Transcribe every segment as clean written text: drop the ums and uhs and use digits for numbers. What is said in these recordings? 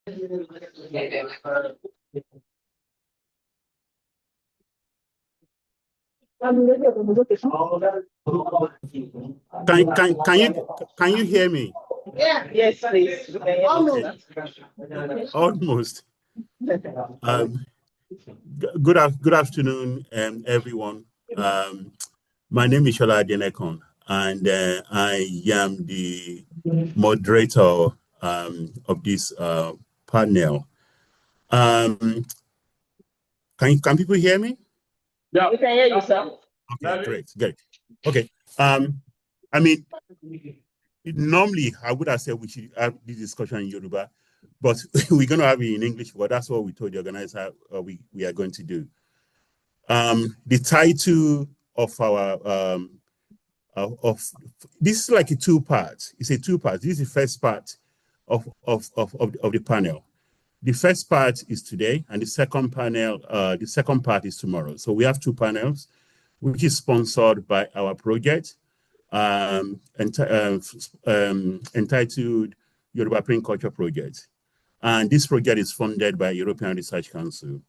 Can you hear me? Yeah. Yes, please. Almost. Almost. Good afternoon, everyone. My name is Shola Adenekon, and I am the moderator of this panel. Can people hear me? Yeah, we can hear you, sir. Okay, great. Okay. I mean, normally I would have said we should have this discussion in Yoruba, but we're going to have it in English. But that's what we told the organizer we are going to do. The title of our of this is like a two-part. It's a two-part. This is the first part of the panel. The first part is today, and the second part is tomorrow. So we have two panels, which is sponsored by our project, entitled Yoruba Print Culture Project. And this project is funded by European Research Council.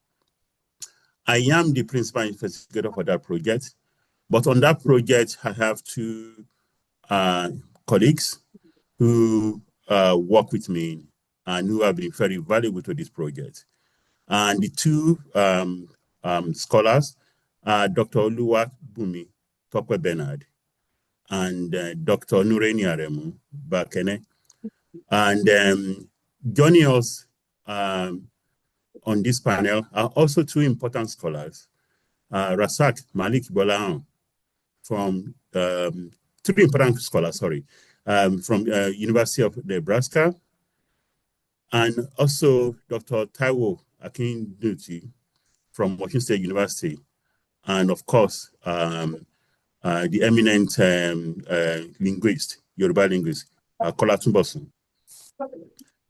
I am the principal investigator for that project, but on that project, I have two colleagues who work with me and who have been very valuable to this project. And the two scholars are Dr. Oluwabumi Tokwe Bernard and Dr. Nureni Aremu Bakene. And joining us on this panel are also two important scholars, Rasak Malik Bolahan from three important scholars, from University of Nebraska, and also Dr. Taiwo Akinduti from Washington State University, and of course, the eminent linguist, Yoruba linguist, Kola Tumbosun.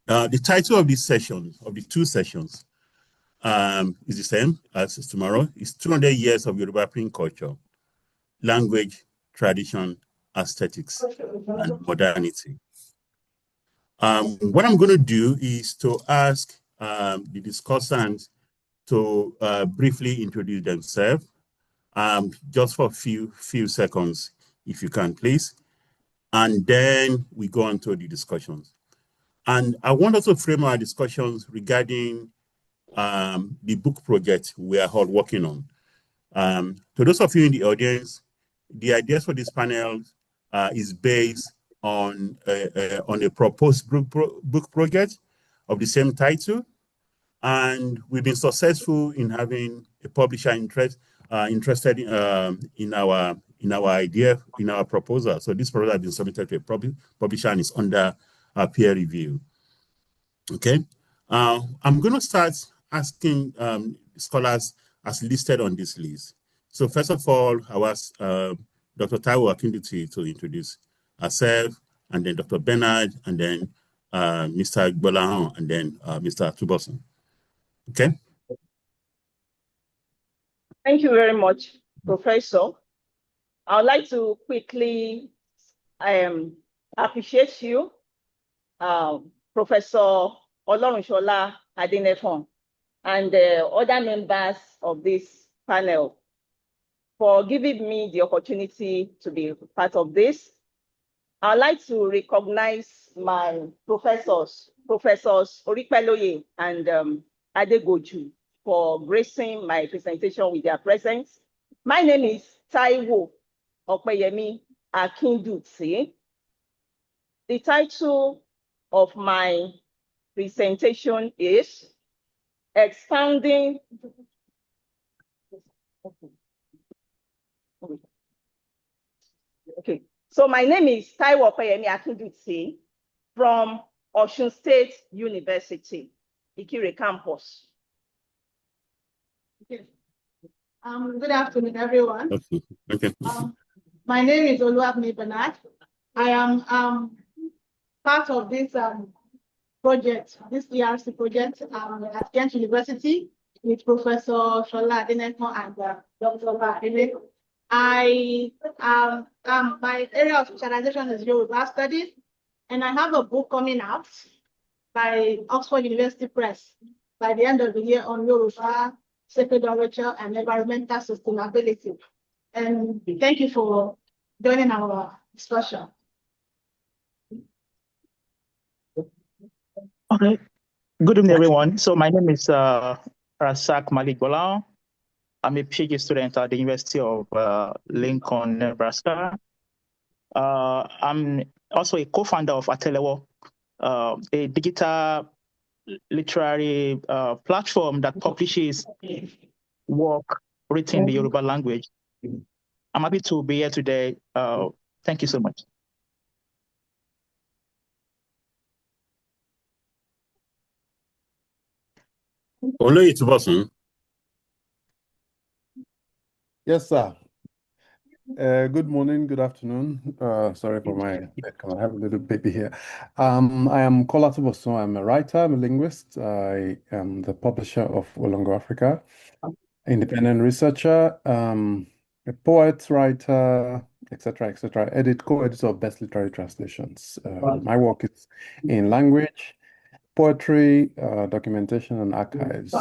The title of this session, of the two sessions, is the same as tomorrow. It's 200 Years of Yoruba Print Culture, Language, Tradition, Aesthetics, and Modernity. What I'm going to do is to ask the discussants to briefly introduce themselves, just for a few seconds, if you can, please. And then we go on to the discussions. And I want us to frame our discussions regarding the book project we are all working on. To those of you in the audience, the ideas for this panel is based on a proposed book project of the same title, and we've been successful in having a publisher interested in our idea, in our proposal. So this proposal has been submitted to a publisher and is under peer review. Okay, I'm going to start asking scholars as listed on this list. So first of all, I was Dr. Taiwo Akinduti to introduce herself, and then Dr. Bernard, and then Mr. Bolahan, and then Mr. Tubosun. Okay. Thank you very much, Professor. I would like to quickly appreciate you, Professor Olorunshola Adenekon, and the other members of this panel for giving me the opportunity to be part of this. I'd like to recognize my Professors Oripeloye and Adegoju for gracing my presentation with their presence. My name is Taiwo Opeyemi Akinduti. The title of my presentation is Expounding. Okay, so my name is Taiwo Opeyemi Akinduti from Osun State University, Ikire campus. Okay. Good afternoon, everyone. Okay. My name is Oluwabumi Bernard. I am part of this project, this ERC project at Kent University with Professor Shola Adenekon and Dr. Bakene. My area of specialization is Yoruba studies, and I have a book coming out by Oxford University Press by the end of the year on Yoruba, sacred orature, and environmental sustainability. And thank you for joining our discussion. Okay. Good evening, everyone. So my name is Rasak Malik Golan. I'm a PhD student at the University of Lincoln, Nebraska. I'm also a co-founder of Atelewo, a digital literary platform that publishes work written in the Yoruba language. I'm happy to be here today. Thank you so much. Only it's Boston. Yes, sir. Good morning, good afternoon. Sorry for my I have a little baby here. I am Kola Tubosun. I'm a writer, I'm a linguist. I am the publisher of Olongo Africa, independent researcher, a poet, writer, etc., etc. Co-editor of Best Literary Translations. My work is in language, poetry, documentation, and archives.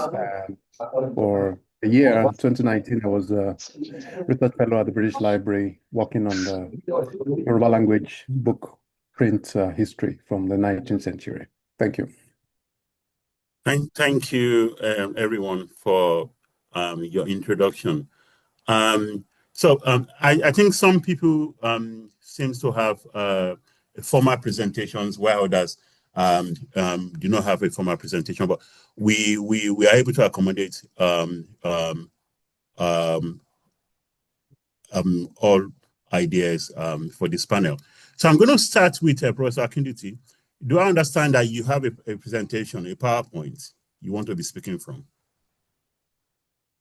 For a year, 2019, I was a research fellow at the British Library working on the Yoruba language book print history from the 19th century. Thank you. Thank you, everyone, for your introduction. I think some people seems to have formal presentations, while others do not have a formal presentation. But we are able to accommodate all ideas for this panel. So I'm going to start with Professor Akinduti. Do I understand that you have a presentation, a PowerPoint you want to be speaking from?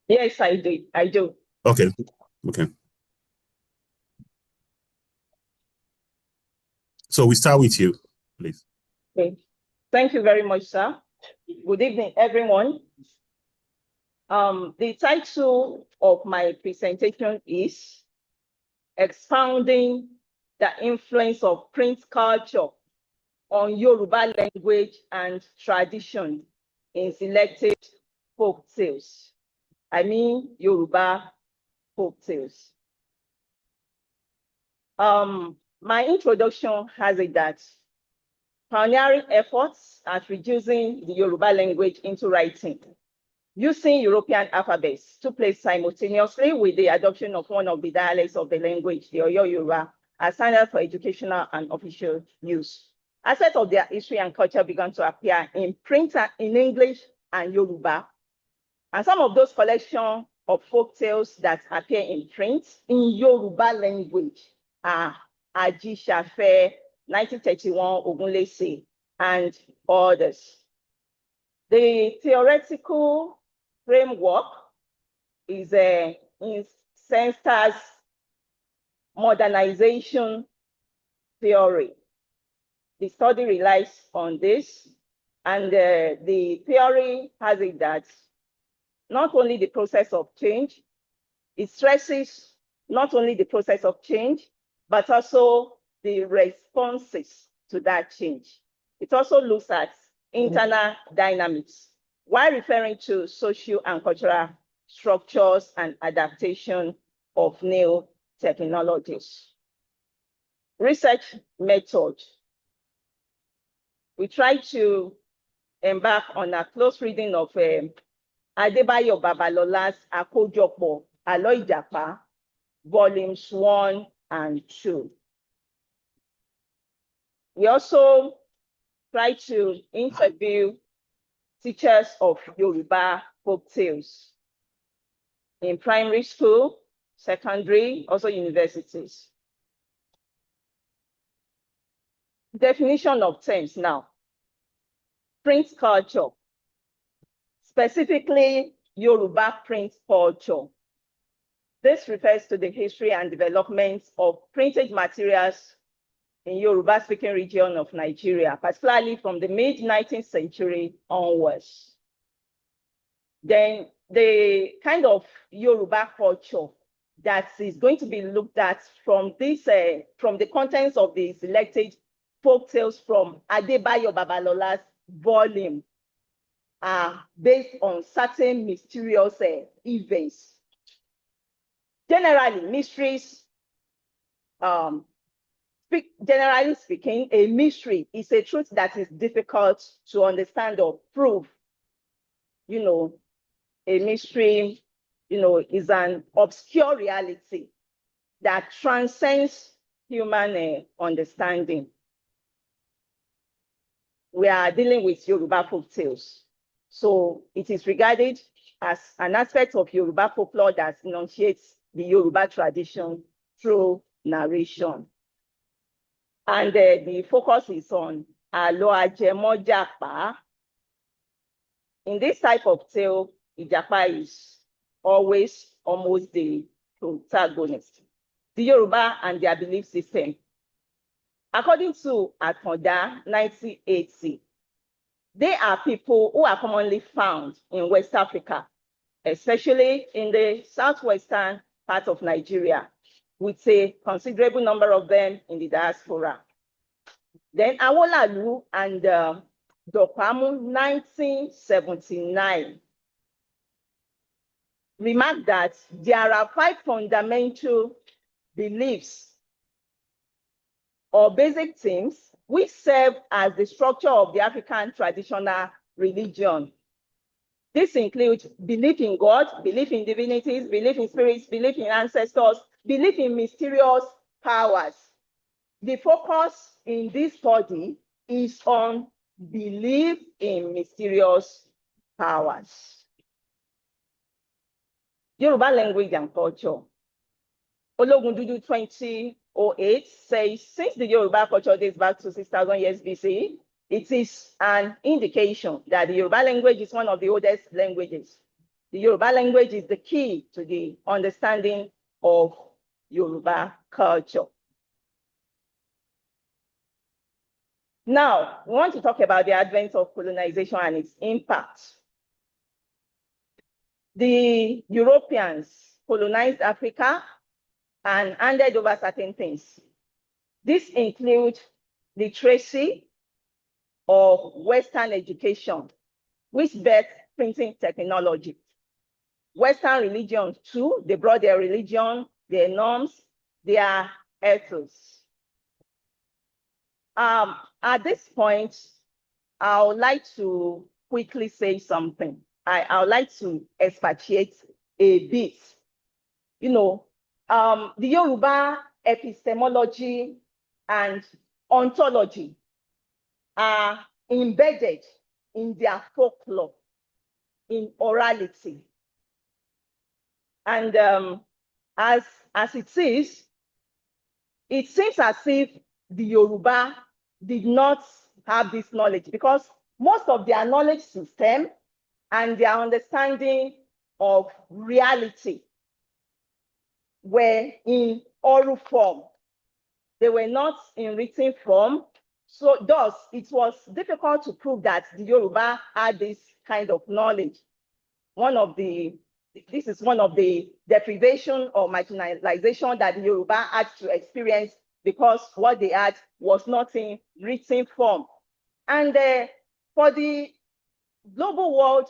Yes, I do. I do. Okay. So we start with you, please. Okay. Thank you very much, sir. Good evening, everyone. The title of my presentation is Expounding the Influence of Print Culture on Yoruba Language and Tradition in Selected Folk Tales. I mean Yoruba folk tales. My introduction has it that pioneering efforts at reducing the Yoruba language into writing using European alphabets took place simultaneously with the adoption of one of the dialects of the language, the Oyo Yoruba, as standard for educational and official use. Aspects of their history and culture began to appear in print in English and Yoruba. And some of those collections of folk tales that appear in print in Yoruba language are Ajíṣafẹ́, 1931, Ogunlese, and others. The theoretical framework is in Senstar's modernization theory. The study relies on this, and the theory has it that not only the process of change, it stresses not only the process of change, but also the responses to that change. It also looks at internal dynamics while referring to social and cultural structures and adaptation of new technologies. Research method. We try to embark on a close reading of Adébáyọ̀ Babalola's Àkójọpọ̀ Àlọ́ Ìjàpá, volumes 1 and 2. We also try to interview teachers of Yoruba folk tales in primary school, secondary, also universities. Definition of terms now. Print culture, specifically Yoruba print culture. This refers to the history and development of printed materials in Yoruba-speaking region of Nigeria, particularly from the mid-19th century onwards. Then the kind of Yoruba culture that is going to be looked at from this, from the contents of the selected folk tales from Adébáyọ̀ Babalola's volume are based on certain mysterious events. Generally, mysteries, generally speaking, a mystery is a truth that is difficult to understand or prove. You know, a mystery, you know, is an obscure reality that transcends human understanding. We are dealing with Yoruba folk tales. So it is regarded as an aspect of Yoruba folklore that enunciates the Yoruba tradition through narration. And the focus is on Alo Ajemojapa. In this type of tale, Ijapa is always almost the protagonist. The Yoruba and their belief system. According to Atonda 1980, they are people who are commonly found in West Africa, especially in the southwestern part of Nigeria, with a considerable number of them in the diaspora. Then Awolalu and Dokwamu 1979 remarked that there are 5 fundamental beliefs or basic themes which serve as the structure of the African traditional religion. This includes belief in God, belief in divinities, belief in spirits, belief in ancestors, belief in mysterious powers. The focus in this study is on belief in mysterious powers. Yoruba language and culture. Ologundudu 2008 says, since the Yoruba culture dates back to 6,000 years BC, it is an indication that the Yoruba language is one of the oldest languages. The Yoruba language is the key to the understanding of Yoruba culture. Now, we want to talk about the advent of colonization and its impact. The Europeans colonized Africa and handed over certain things. This includes literacy or Western education, which birthed printing technology. Western religions too, they brought their religion, their norms, their ethos. At this point, I would like to quickly say something. I would like to expatiate a bit. You know, the Yoruba epistemology and ontology are embedded in their folklore, in orality. And as it seems as if the Yoruba did not have this knowledge, because most of their knowledge system and their understanding of reality were in oral form. They were not in written form. So thus, it was difficult to prove that the Yoruba had this kind of knowledge. This is one of the deprivation or marginalization that the Yoruba had to experience, because what they had was not in written form. And for the global world,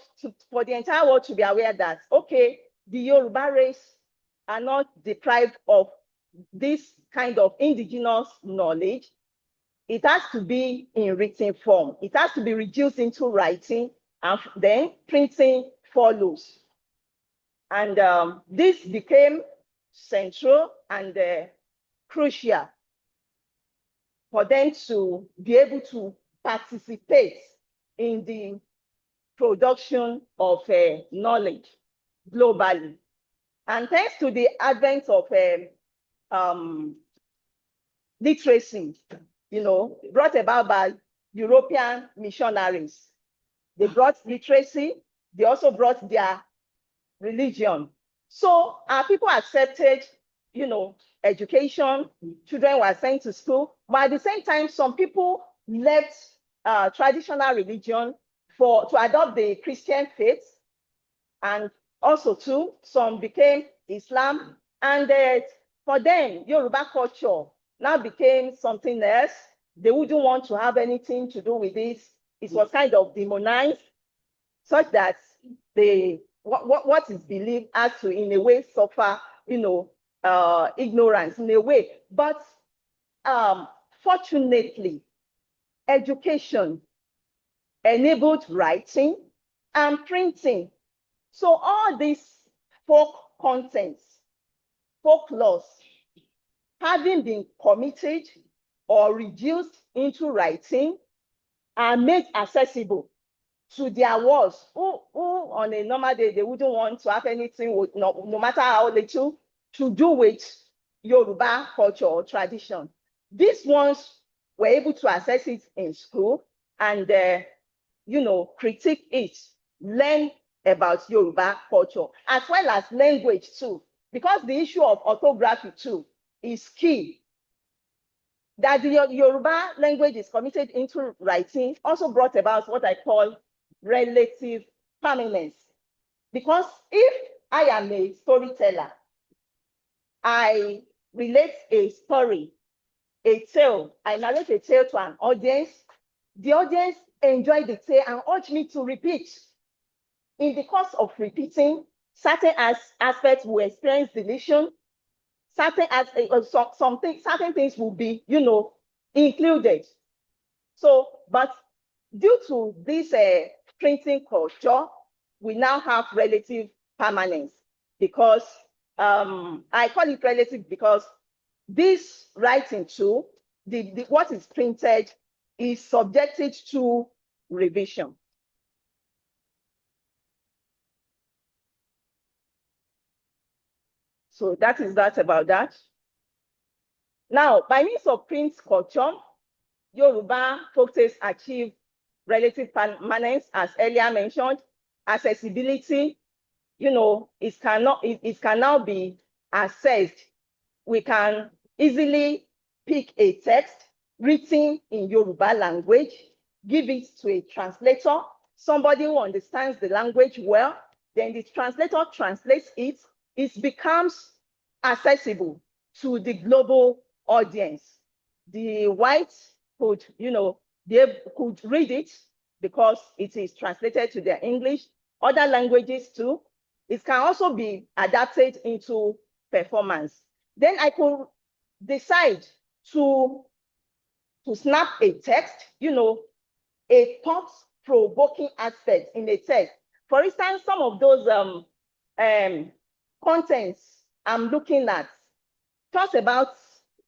for the entire world to be aware that, okay, the Yoruba race are not deprived of this kind of indigenous knowledge, it has to be in written form. It has to be reduced into writing, and then printing follows. And this became central and crucial for them to be able to participate in the production of knowledge globally. And thanks to the advent of literacy, you know, brought about by European missionaries. They brought literacy, they also brought their religion. So our people accepted, you know, education, children were sent to school, but at the same time, some people left traditional religion to adopt the Christian faith, and also too, some became Islam, and for them, Yoruba culture now became something else. They wouldn't want to have anything to do with this. it was kind of demonized, such that what is believed has to, in a way, suffer, ignorance in a way. But fortunately, education enabled writing and printing. So all these folk contents, folklores, having been committed or reduced into writing, are made accessible to their walls, who on a normal day, they wouldn't want to have anything with, no matter how little, to do with Yoruba culture or tradition. These ones were able to access it in school and, critique it, learn about Yoruba culture, as well as language too, because the issue of orthography too is key. That the Yoruba language is committed into writing also brought about what I call relative permanence. Because if I am a storyteller, I relate a story, a tale, I narrate a tale to an audience, the audience enjoy the tale and urge me to repeat. In the course of repeating, certain aspects will experience deletion, certain things will be, included. So, but due to this printing culture, we now have relative permanence, because I call it relative because this writing tool, what is printed is subjected to revision. So that is that about that. Now, by means of print culture, Yoruba folktales achieve relative permanence, as earlier mentioned. Accessibility, it can now be accessed. We can easily pick a text written in Yoruba language, give it to a translator, somebody who understands the language well, then the translator translates it. It becomes accessible to the global audience. The whites could, they could read it because it is translated to their English, other languages too. It can also be adapted into performance. Then I could decide to snap a text, a thought-provoking aspect in a text. For instance, some of those contents I'm looking at talks about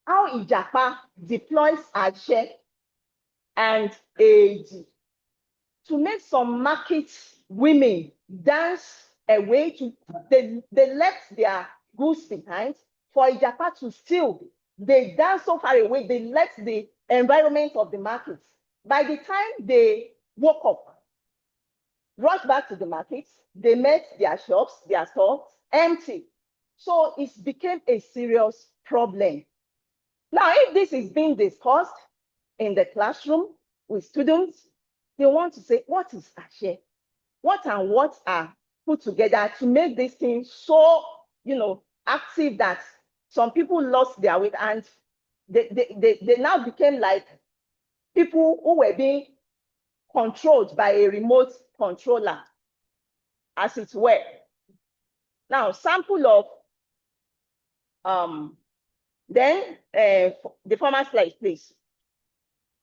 how Ijapa deploys Ashe and Eji to make some market women dance away. They left their goods behind for Ijapa to steal. They dance so far away, they left the environment of the markets. By the time they woke up, rushed back to the markets, they met their shops, their stores empty. So it became a serious problem. Now, if this is being discussed in the classroom with students, they want to say, what is Ashe? What and what are put together to make this thing so, active that some people lost their way, and they now became like people who were being controlled by a remote controller, as it were. Now, sample of then the former slide, please.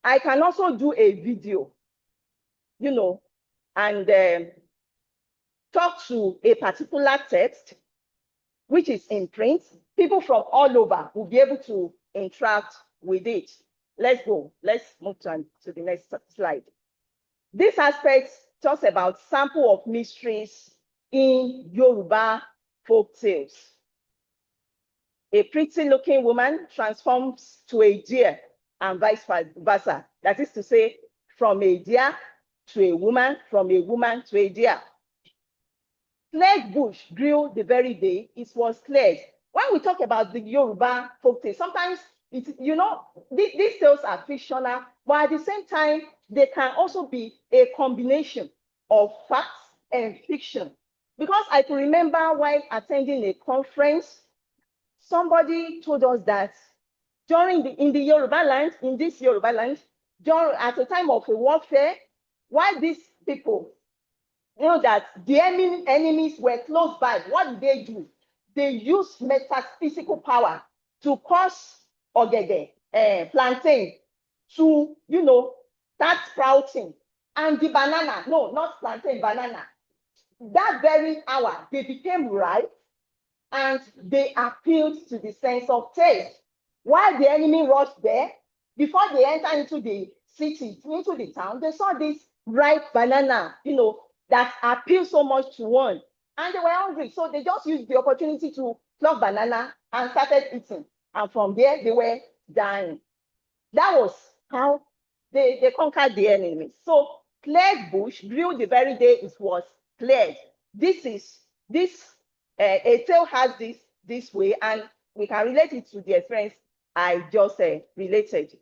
I can also do a video, and talk to a particular text, which is in print. People from all over will be able to interact with it. Let's go. Let's move to the next slide. This aspect talks about sample of mysteries in Yoruba folk tales. A pretty looking woman transforms to a deer and vice versa. That is to say, from a deer to a woman, from a woman to a deer. Cleared bush grew the very day it was cleared. When we talk about the Yoruba folk tales, sometimes these tales are fictional, but at the same time, they can also be a combination of facts and fiction. Because I can remember while attending a conference, somebody told us that in this Yoruba land, at the time of a warfare, While these people, you know, that the enemies were close by, what did? They used metaphysical power to cause ogede, plantain, to, you know, start sprouting. And the banana, no, not plantain, banana. That very hour, they became ripe and they appealed to the sense of taste. While the enemy rushed there, before they enter into the city, into the town, they saw this ripe banana, you know, that appealed so much to one. And they were hungry. So they just used the opportunity to pluck banana and started eating. And from there, they were dying. That was how they conquered the enemy. So cleared bush grew the very day it was cleared. A tale has this way, and we can relate it to the experience I just related.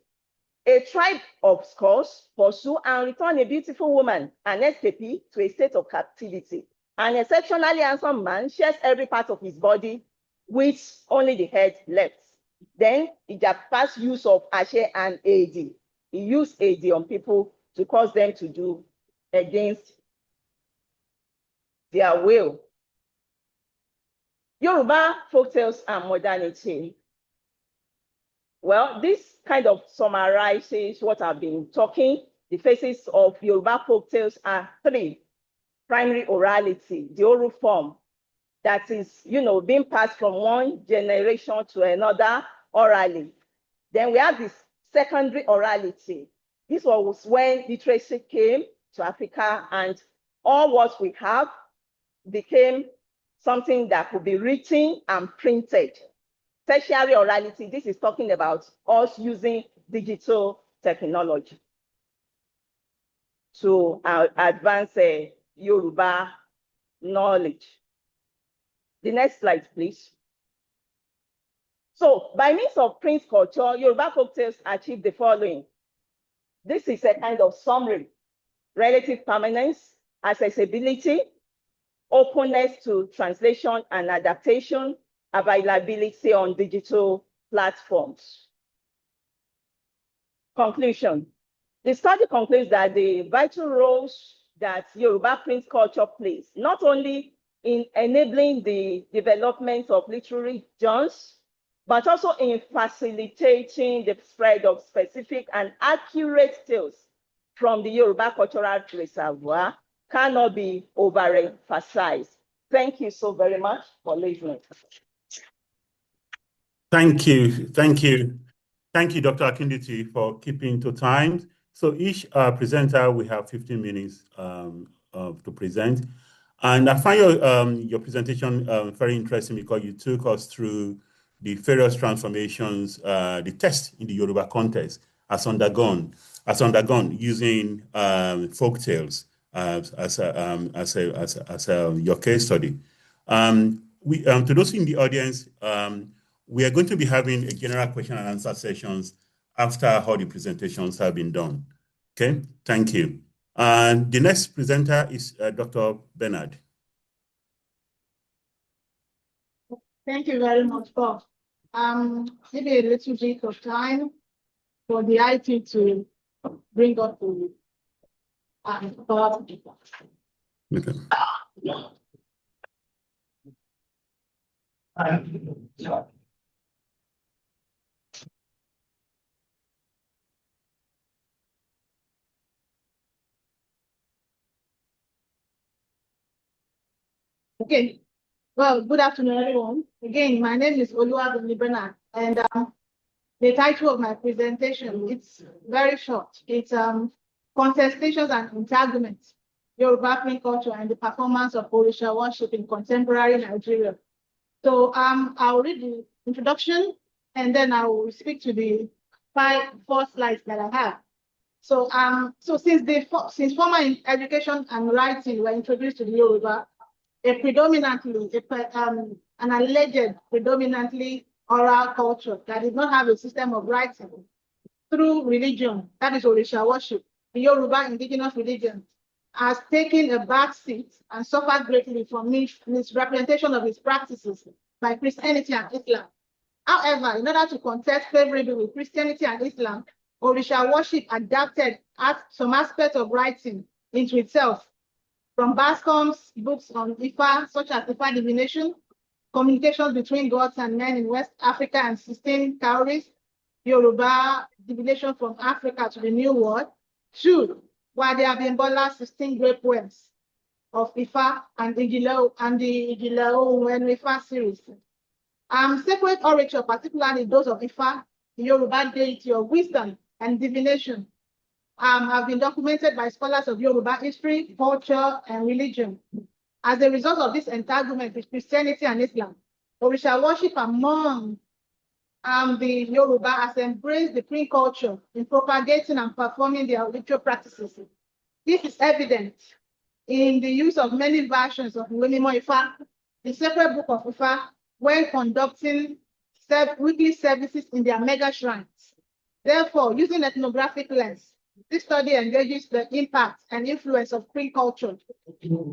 A tribe of skulls pursue and return a beautiful woman, an escapee, to a state of captivity. An exceptionally handsome man shares every part of his body, with only the head left. Then Ijapa's use of Ashe and AD. He used AD on people to cause them to do against their will. Yoruba folktales and modernity. Well, this kind of summarizes what I've been talking. The phases of Yoruba folktales are three. Primary orality, the oral form that is, you know, being passed from one generation to another orally. Then we have this secondary orality. This was when literacy came to Africa and all what we have became something that could be written and printed. Tertiary orality, this is talking about us using digital technology to advance Yoruba knowledge. The next slide, please. So by means of print culture, Yoruba folktales achieve the following. This is a kind of summary: relative permanence, accessibility, openness to translation and adaptation, availability on digital platforms. Conclusion. The study concludes that the vital roles that Yoruba print culture plays, not only in enabling the development of literary genres, but also in facilitating the spread of specific and accurate tales from the Yoruba cultural reservoir, cannot be overemphasized. Thank you so very much for listening. Thank you, Dr. Akinditi, for keeping to time. So each presenter will have 15 minutes to present. And I find your presentation very interesting because you took us through the various transformations the text in the Yoruba context has undergone using folk tales as your case study. To those in the audience, we are going to be having a general question and answer sessions after all the presentations have been done. Okay, thank you. And the next presenter is Dr. Bernard. Thank you very much, Bob. Maybe a little bit of time for the IT to bring up the Bob. Okay. Okay. Well, good afternoon, everyone. Again, my name is Oluwabumi Bernard, and the title of my presentation, it's very short. It's Contestations and Entanglements, Yoruba print culture and the performance of Orisha worship in contemporary Nigeria. So I'll read the introduction, and then I will speak to the four slides that I have. So since formal education and writing were introduced to the Yoruba, an alleged predominantly oral culture that did not have a system of writing through religion, that is Orisha worship, the Yoruba indigenous religion, has taken a back seat and suffered greatly from misrepresentation of its practices by Christianity and Islam. However, in order to contest favorably with Christianity and Islam, Orisha worship adapted some aspects of writing into itself, from Bascom's books on Ifa, such as Ifa divination, communications between gods and men in West Africa and 16 cowries, Yoruba divination from Africa to the New World. 2, while there have been 16 great poems of Ifa and the Igileo and Ifa series. Sacred orature, particularly those of Ifa, the Yoruba deity of wisdom and divination, have been documented by scholars of Yoruba history, culture, and religion. As a result of this entanglement with Christianity and Islam, Orisha worship among the Yoruba has embraced the Prin culture in propagating and performing their ritual practices. This is evident in the use of many versions of Iwenimo Ifa, the sacred book of Ifa, when conducting weekly services in their mega shrines. Therefore, using ethnographic lens, this study engages the impact and influence of Prin culture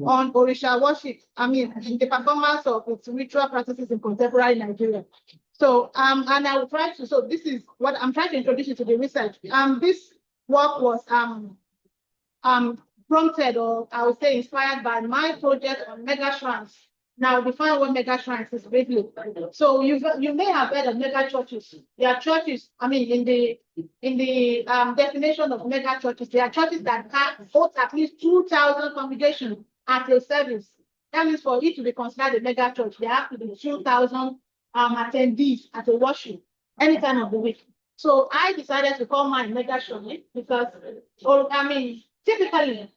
on Orisha worship, in the performance of its ritual practices in contemporary Nigeria. So, and I will try to, so this is what I'm trying to introduce you to the research. This work was prompted, or I would say inspired by my project on mega shrines. Now, define what mega shrines is briefly. So you may have heard of mega churches. They are churches, in the definition of mega churches, they are churches that can host at least 2,000 congregations at a service. That means for it to be considered a mega church, there have to be 2,000 attendees at a worship any time of the week. So I decided to call mine mega church because, typically,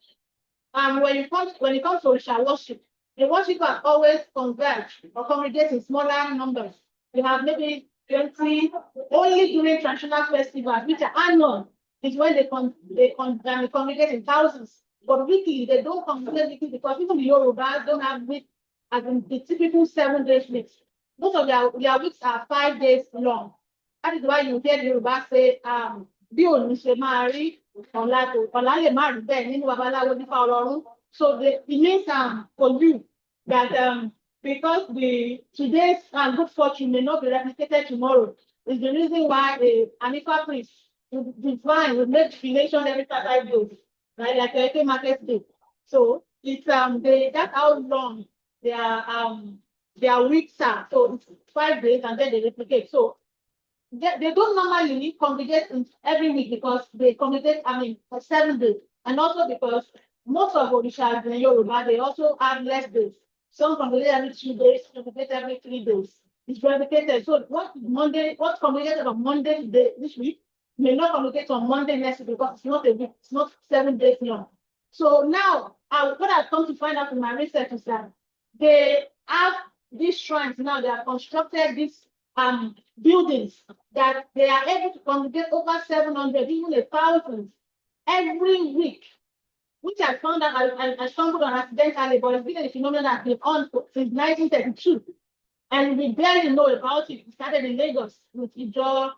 when it comes to Orisha worship, the worshippers always converge or congregate in smaller numbers. You have maybe 20, only during traditional festivals, which are annual, is when they congregate in thousands. But weekly, they don't congregate weekly because even the Yorubas don't have weeks, as in the typical 7 days weeks. Most of their weeks are 5 days long. That is why you hear the Yoruba say, so it means for you that because today's good fortune may not be replicated tomorrow, is the reason why the Anifa priest divine will make divination every 5 days, right? Like a market day. So it's that's how long their weeks are. So it's 5 days and then they replicate. So they don't normally congregate every week because they congregate, for 7 days. And also because most of Orishas in Yoruba, they also have less days. Some congregate every 2 days, congregate every 3 days. It's replicated. So what congregated on Monday this week may not congregate on Monday next week because it's not a week, it's not 7 days long. So now, what I've come to find out in my research is that they have these shrines now, they have constructed these buildings that they are able to congregate over 700, even 1,000 every week, which I found out I stumbled on accidentally, but it's been a phenomenon that's been on since 1932. And we barely know about it. It started in Lagos with Ijo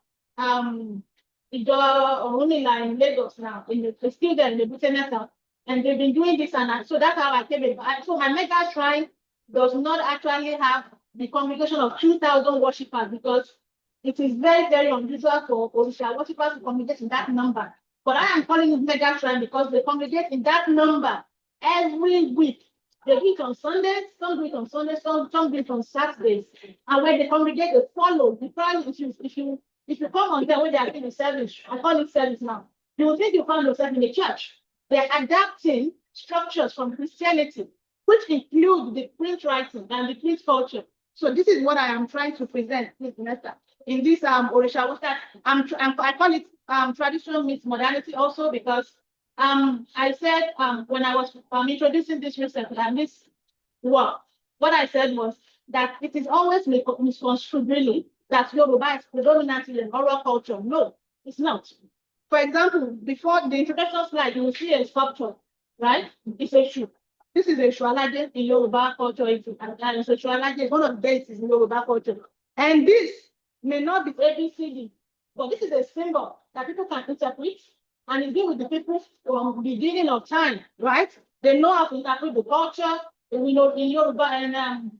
Orunmila in Lagos now. They're still there in the Butenesa. And they've been doing this and so that's how I came in. So my mega shrine does not actually have the congregation of 2,000 worshippers because it is very, very unusual for Orisha worshippers to congregate in that number. But I am calling it mega shrine because they congregate in that number every week. They do it on Sundays, some do it on Sundays, some do it on Saturdays. And when they congregate, they follow the prime issues. If you come on there when they are doing the service, I call it service now, you will think you found yourself in a church. They're adapting structures from Christianity, which include the print writing and the print culture. So this is what I am trying to present this semester in this Orisha. I call it traditional meets modernity also because I said when I was introducing this research and this work, what I said was that it is always misconstrued really that Yoruba is predominantly an oral culture. No, it's not. For example, before the introduction slide, you will see a sculpture, right? It's a shoe. This is a Shualaje in Yoruba culture. It's a Shualaje, one of the deities in Yoruba culture. And this may not be ABCD, but this is a symbol that people can interpret and it's been with the people from the beginning of time, right? They know how to interpret the culture. We know in Yoruba and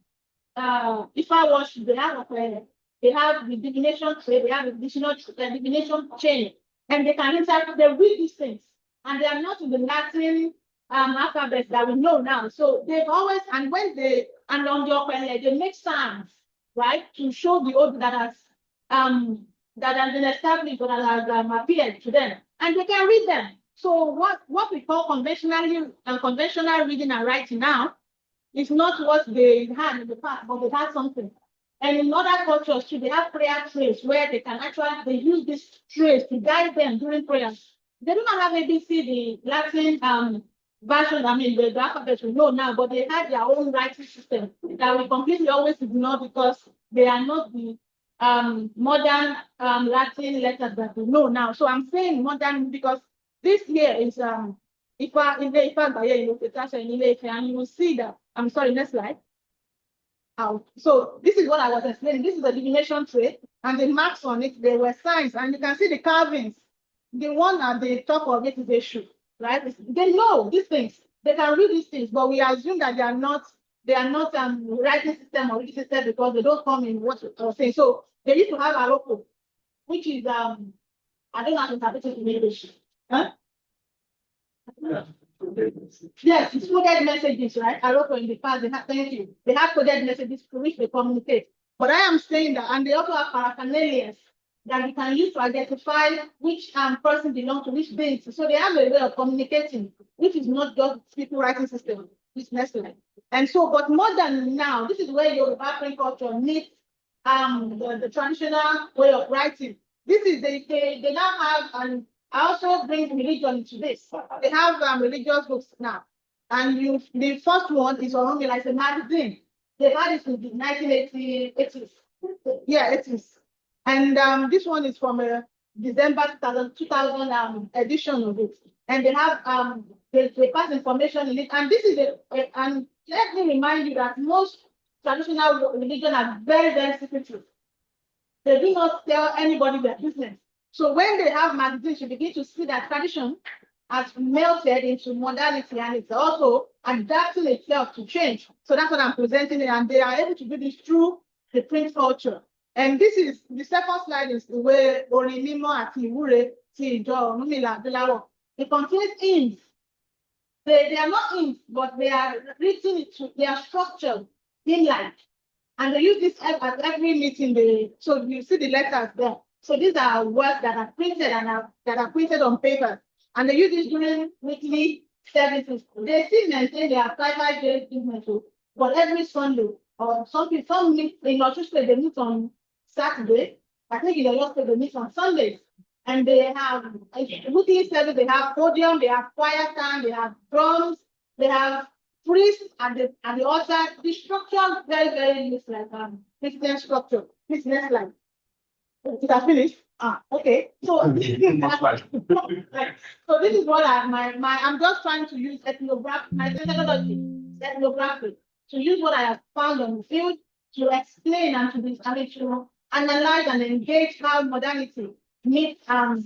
Ifa worship, they have the divination, they have the divination chain, and they can interpret, they read these things, and they are not in the Latin alphabets that we know now. So they've always, and when they, and on the open, they make sounds, right, to show the old that has been established or that has appeared to them, and they can read them. So what we call conventional reading and writing now is not what they had in the past, but they had something. And in other cultures too, they have prayer trays where they can they use these trays to guide them during prayers. They do not have ABC, the Latin version, I mean, the alphabet we know now, but they have their own writing system that we completely always ignore because they are not the modern Latin letters that we know now. So I'm saying modern because this here is and you will see that. I'm sorry, next slide. So this is what I was explaining. This is a divination tray, and the marks on it, there were signs, and you can see the carvings. The one at the top of it is a shoe, right? They know these things. They can read these things, but we assume that they are not writing system or reading system because they don't come in what I was saying. So they used to have aroko, which is I don't know how to interpret it in English. Huh? Yes, it's coded messages, right? Aroko in the past, they have, thank you. They have coded messages through which they communicate. But I am saying that, and they also have paraphernalia that you can use to identify which person belongs to which deity. So they have a way of communicating, which is not just people writing system, this next line. And so, but more than now, this is where Yoruba print culture meets the traditional way of writing. This is they now have, and I also bring religion into this. They have religious books now. And the first one is Oromila, like a magazine. They had it in the 1980s. Yeah, 80s. And this one is from December 2000 edition of it. And they have they pass information in it. And this is and let me remind you that most traditional religion are very, very secretive. They do not tell anybody their business. So when they have magazines, you begin to see that tradition has melted into modernity, and it's also adapting itself to change. So that's what I'm presenting, and they are able to do this through the print culture. And this is the second slide is the way Orinimo ati Iwure ti Ijo Orunmila Adelawo. It contains hymns. They are not hymns, but they are written they are structured in like. And they use this at every meeting. So you see the letters there. So these are words that are printed and that are printed on paper. And they use this during weekly services. They still maintain their 5 days business, but every Sunday, or some meet in Australia, they meet on Saturday. I think in the York they meet on Sundays. And they have weekly service, they have podium, they have choir stand, they have drums, they have priests and the altar. The structure very, very loose like Christian structure. This next slide. Did I finish? Okay. So, so this is what I'm just trying to use ethnography, my methodology, ethnography, to use what I have found on the field to explain and to analyze and engage how modernity meets how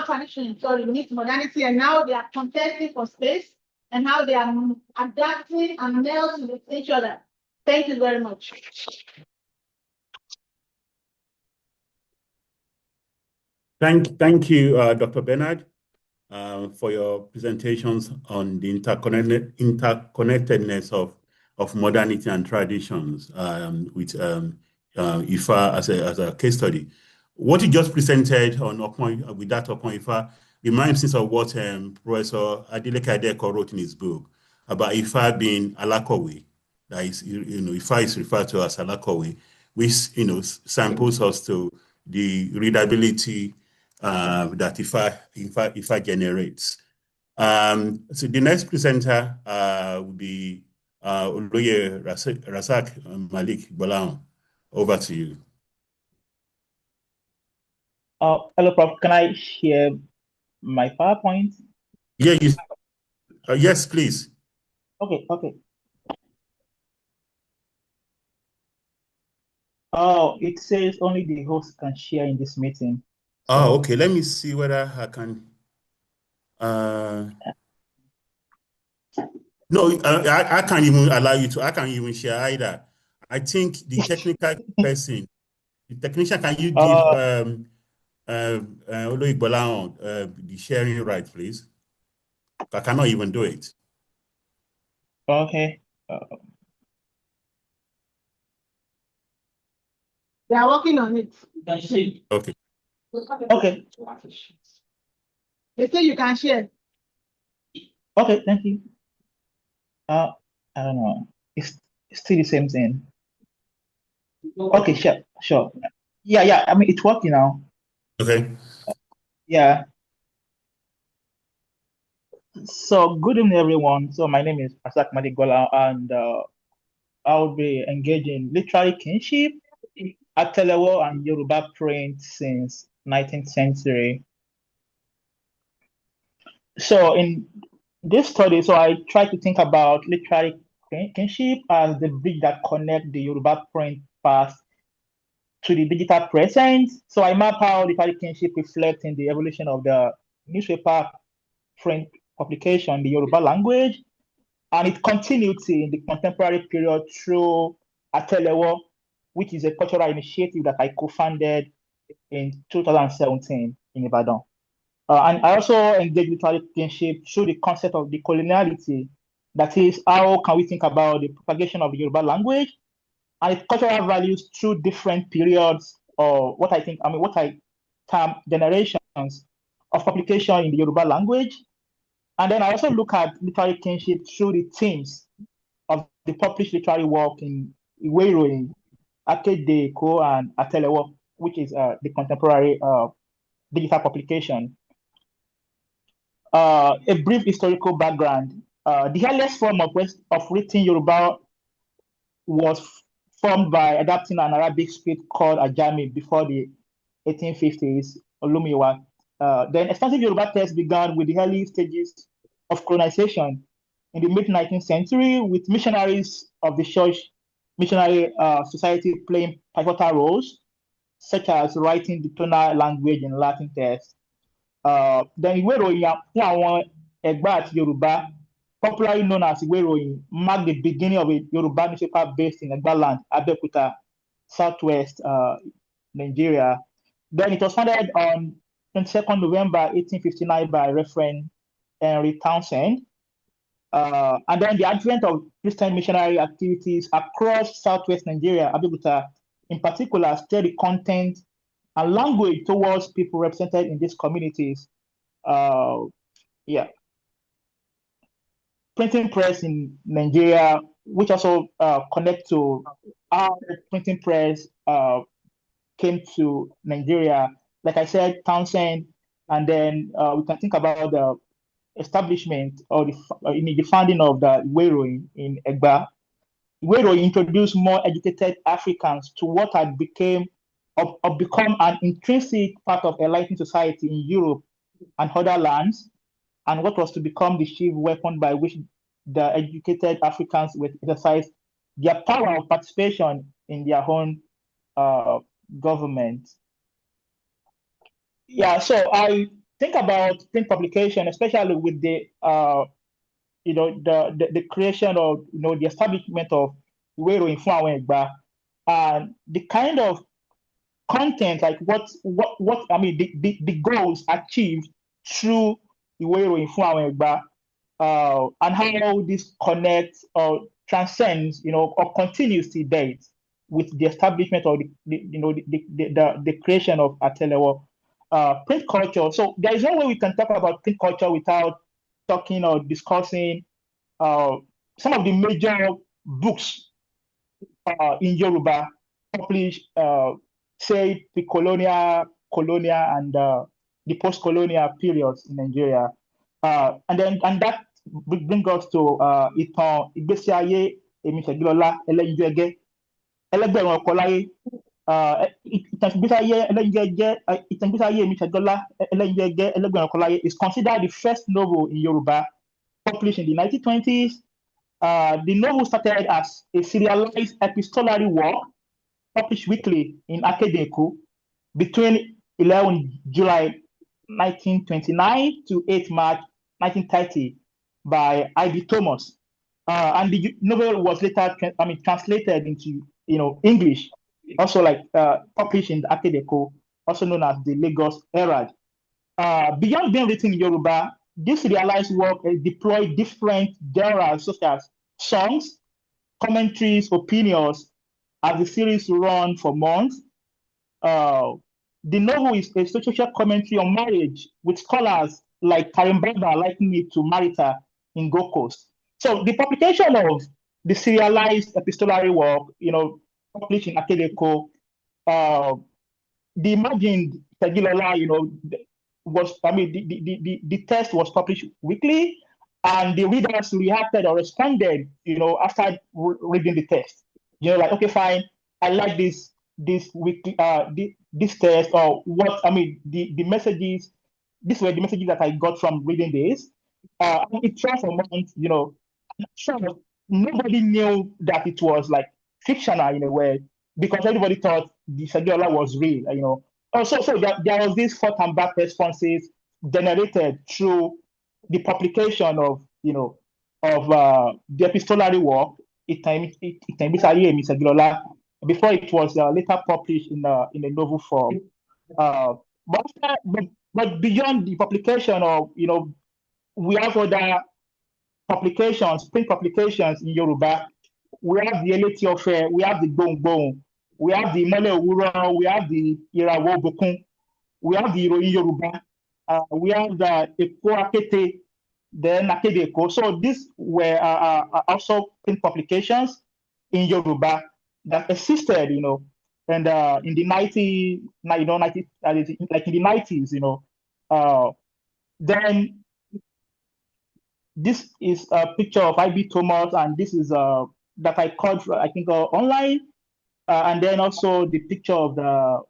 tradition, meets modernity, and now they are contesting for space and how they are adapting and melting with each other. Thank you very much. Thank you, Dr. Bernard, for your presentations on the interconnectedness of modernity and traditions with Ifa as a case study. What you just presented on with that Okon Ifa reminds me of what Professor Adeleke Adeko wrote in his book about Ifa being Alakowe. That is, Ifa is referred to as Alakowe, which samples us to the readability that Ifa generates. So the next presenter will be Oloye Rasak Malik Bolan. Over to you. Hello, Prof. Can I share my PowerPoint? Yeah, yes, please. Okay. Oh, it says only the host can share in this meeting. So, oh, okay. Let me see whether I can. No, I can't even allow you to. I can't even share either. I think the technical person, the technician, can you give Oloye Bolan the sharing right, please? I cannot even do it. Okay. They are working on it. Okay. Okay. They say you can share. Okay, thank you. I don't know. It's still the same thing. Okay, sure. Yeah. I mean, it's working now. Okay. Yeah. So good evening, everyone. So my name is Asak Madigola, and I'll be engaging literary kinship, Atelewo, and Yoruba print since 19th century. So in this study, so I try to think about literary kinship as the bridge that connects the Yoruba print past to the digital present. So I map how literary kinship reflects in the evolution of the newspaper print publication, the Yoruba language, and its continuity in the contemporary period through Atelewo, which is a cultural initiative that I co-founded in 2017 in Ibadan. And I also engage literary kinship through the concept of decoloniality. That is, how can we think about the propagation of the Yoruba language and its cultural values through different periods, or what I term generations of publication in the Yoruba language. And then I also look at literary kinship through the themes of the published literary work in Iwe Iroyin, Akéde Èkó, and Atelewo, which is the contemporary digital publication. A brief historical background. The earliest form of written Yoruba was formed by adapting an Arabic script called Ajami before the 1850s, Olumiwa. Then extensive Yoruba text began with the early stages of colonization in the mid-19th century, with missionaries of the church missionary society playing pivotal roles, such as writing the tonal language in Latin text. Then ìwé ìròyìn fún àwọn Ẹ̀gbá àti Yorùbá, popularly known as ìwé ìròyìn, marked the beginning of a Yoruba newspaper based in Egbaland, Abeokuta, southwest Nigeria. Then it was founded on 22nd November 1859 by Reverend Henry Townsend. And then the advent of Christian missionary activities across southwest Nigeria, Abeokuta in particular, stirred the content and language towards people represented in these communities. Printing press in Nigeria, which also connect to how the printing press came to Nigeria. Like I said, Townsend, and then we can think about the establishment or the founding of the Ìwé Ìròyìn in Egba. Ìwé Ìròyìn introduced more educated Africans to what had become an intrinsic part of enlightened society in Europe and other lands, and what was to become the chief weapon by which the educated Africans would exercise their power of participation in their own government. Yeah, so I think about print publication, especially with the the creation of the establishment of Ìwé Ìròyìn fún àwọn Ẹ̀gbá, and the kind of content, like what I mean, the goals achieved through Ìwé Ìròyìn fún àwọn Ẹ̀gbá, and how this connects or transcends, or continues to date with the establishment of the creation of Atelewo. Print culture. So there is no way we can talk about print culture without talking or discussing some of the major books in Yoruba published, say, the colonial, and the post-colonial periods in Nigeria. And that brings us to ìtàn ìgbésí ayé Èmi Ṣẹ̀gilọlá Ẹlẹ́yinjú Ẹgẹ́, Ẹlẹ́gbẹ̀rún Ọkọ Láyé. Ìtàn ìgbésí ayé Èmi Ṣẹ̀gilọlá Ẹlẹ́yinjú Ẹgẹ́, Ẹlẹ́gbẹ̀rún Ọkọ Láyé is considered the first novel in Yoruba published in the 1920s. The novel started as a serialized epistolary work published weekly in Akéde Èkó between 11 July 1929 to 8 March 1930 by I.B. Thomas. And the novel was later translated into English, also published in Akéde Èkó, also known as the Lagos Herald. Beyond being written in Yoruba, this serialized work deployed different genres such as songs, commentaries, opinions, as the series ran for months. The novel is a social commentary on marriage with scholars like Karim Baba likening it to Marita in Gold Coast. So the publication of the serialized epistolary work, published in Akeleko, the imagined Tegilola, the text was published weekly, and the readers reacted or responded, after reading the text. Like, okay, fine, I like this weekly this text, or what the messages. These were the messages that I got from reading this. It transformed, sure, nobody knew that it was like fictional in a way, because everybody thought the Sagiola was real, Also, so there was this forth and back responses generated through the publication of, the epistolary work, before it was later published in a novel form. But beyond the publication of, we have other publications, print publications in Yoruba. We have the Eleti Ofe, we have the Gbongbong, we have the Mole Owuro, we have the Irawo Bokun, we have the Iroyin Yoruba, we have the Eko Akete, then Akedeko. So these were also print publications in Yoruba that existed, and in the 90s, like in the 90s, then this is a picture of IB Thomas, and this is that I caught, I think, online, and then also the picture of the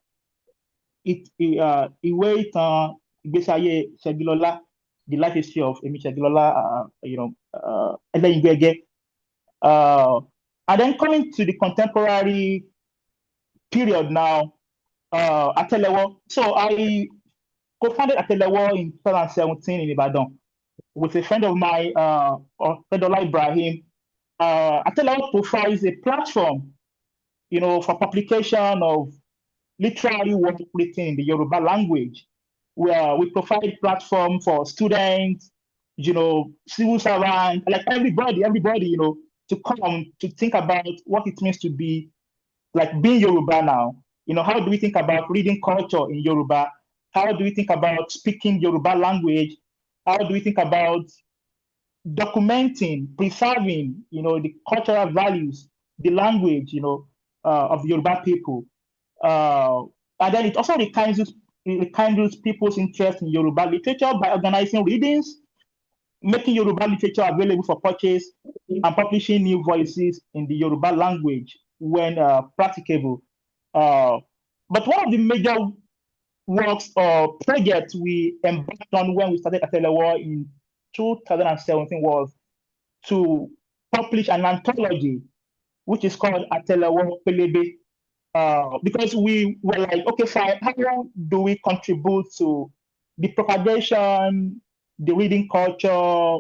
Igbesaye Segilola, the life history of Emi Segilola, and then coming to the contemporary period now, Atelewo. So I co-founded Atelewo in 2017 in Ibadan with a friend of mine, Fedola Ibrahim. Atelewo provides a platform, for publication of literary work written in the Yoruba language, where we provide platform for students, civil servants, like everybody, to come to think about what it means to be like being Yoruba now. How do we think about reading culture in Yoruba? How do we think about speaking Yoruba language? How do we think about documenting, preserving, the cultural values, the language, of the Yoruba people? And then it also rekindles people's interest in Yoruba literature by organizing readings, making Yoruba literature available for purchase, and publishing new voices in the Yoruba language when practicable. But one of the major works or projects we embarked on when we started Atelewo in 2017 was to publish an anthology, which is called Atelewo Pelebe. Because we were like, okay, fine, how do we contribute to the propagation, the reading culture,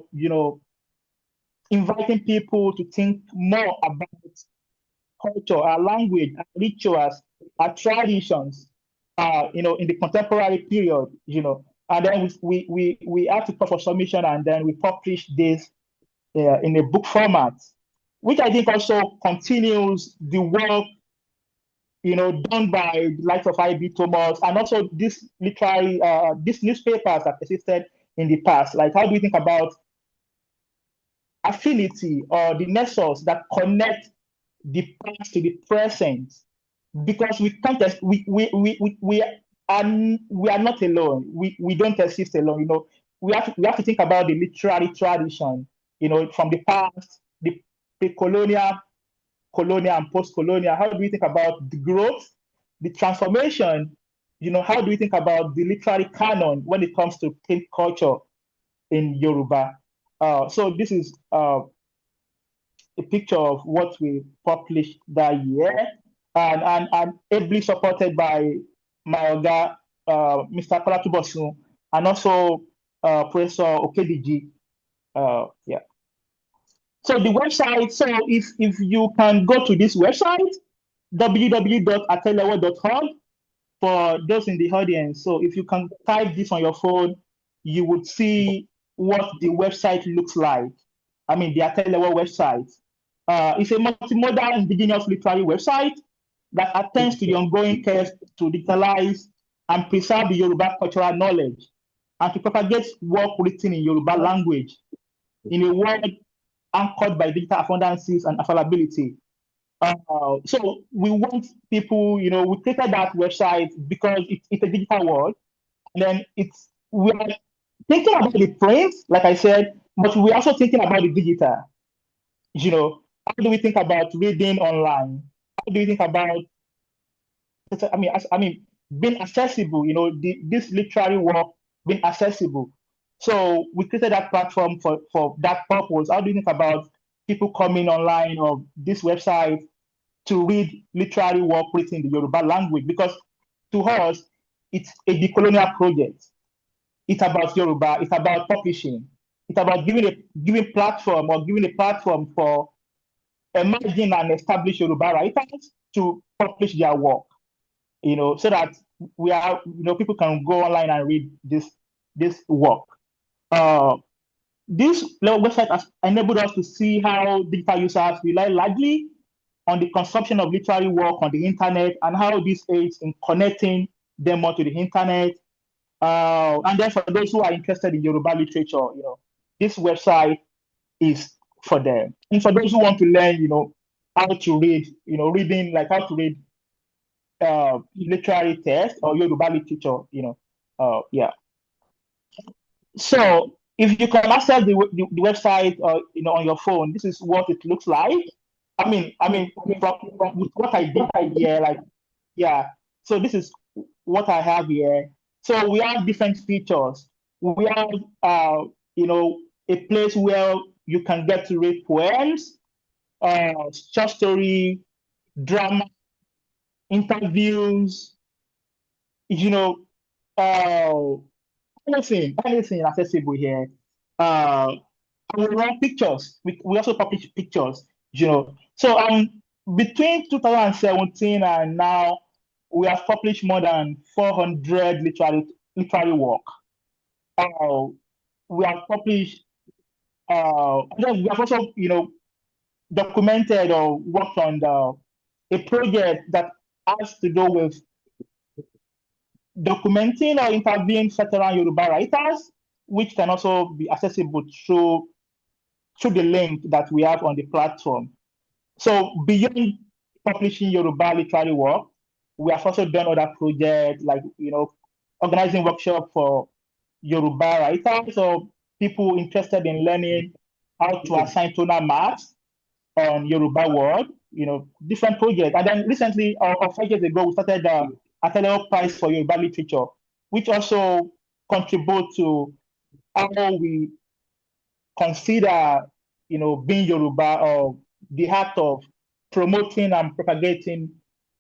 inviting people to think more about culture, our language, our rituals, our traditions, in the contemporary period, and then we had to call for submission, and then we published this in a book format, which I think also continues the work, done by the likes of IB Thomas, and also this literary, these newspapers that existed in the past. Like, how do we think about affinity or the nexus that connect the past to the present? Because we can't, we are not alone. We don't exist alone. We have to think about the literary tradition, from the past, the pre-colonial, colonial, and post-colonial. How do we think about the growth, the transformation? How do we think about the literary canon when it comes to print culture in Yoruba? So this is a picture of what we published that year, and ably supported by my Oga, Mr. Kolatubosun, and also Professor Okediji. Yeah. So the website, so if you can go to this website, www.atelewo.org, for those in the audience. So if you can type this on your phone, you would see what the website looks like. I mean, the Atelewo website. It's a multimodal indigenous literary website that attends to the ongoing quest to digitalize and preserve the Yoruba cultural knowledge and to propagate work written in Yoruba language in a world anchored by digital affordances and availability. So we want people, we created that website because it's a digital world. And then we are thinking about the print, like I said, but we're also thinking about the digital. How do we think about reading online? How do you think about, being accessible, this literary work being accessible? So we created that platform for that purpose. How do you think about people coming online or this website to read literary work written in the Yoruba language? Because to us, it's a decolonial project. It's about Yoruba. It's about publishing. It's about giving a platform for emerging and established Yoruba writers to publish their work. So that people can go online and read this work. This website has enabled us to see how digital users rely largely on the consumption of literary work on the internet and how this aids in connecting them onto the internet. And then for those who are interested in Yoruba literature, this website is for them. And for those who want to learn, how to read, reading, like how to read literary text or Yoruba literature, yeah. So if you can access the website, on your phone, this is what it looks like. From what I did here, yeah. So this is what I have here. So we have different features. We have, a place where you can get to read poems, short story, drama, interviews, anything accessible here. We run pictures. We also publish pictures, So between 2017 and now, we have published more than 400 literary work. We have published, we have also, documented or worked on a project that has to do with documenting or interviewing veteran Yoruba writers, which can also be accessible through the link that we have on the platform. So beyond publishing Yoruba literary work, we have also done other projects like, organizing workshops for Yoruba writers or people interested in learning how to assign tonal marks on Yoruba word, different projects. And then recently, or 5 years ago, we started the Atelier Prize for Yoruba Literature, which also contributes to how we consider, being Yoruba or the act of promoting and propagating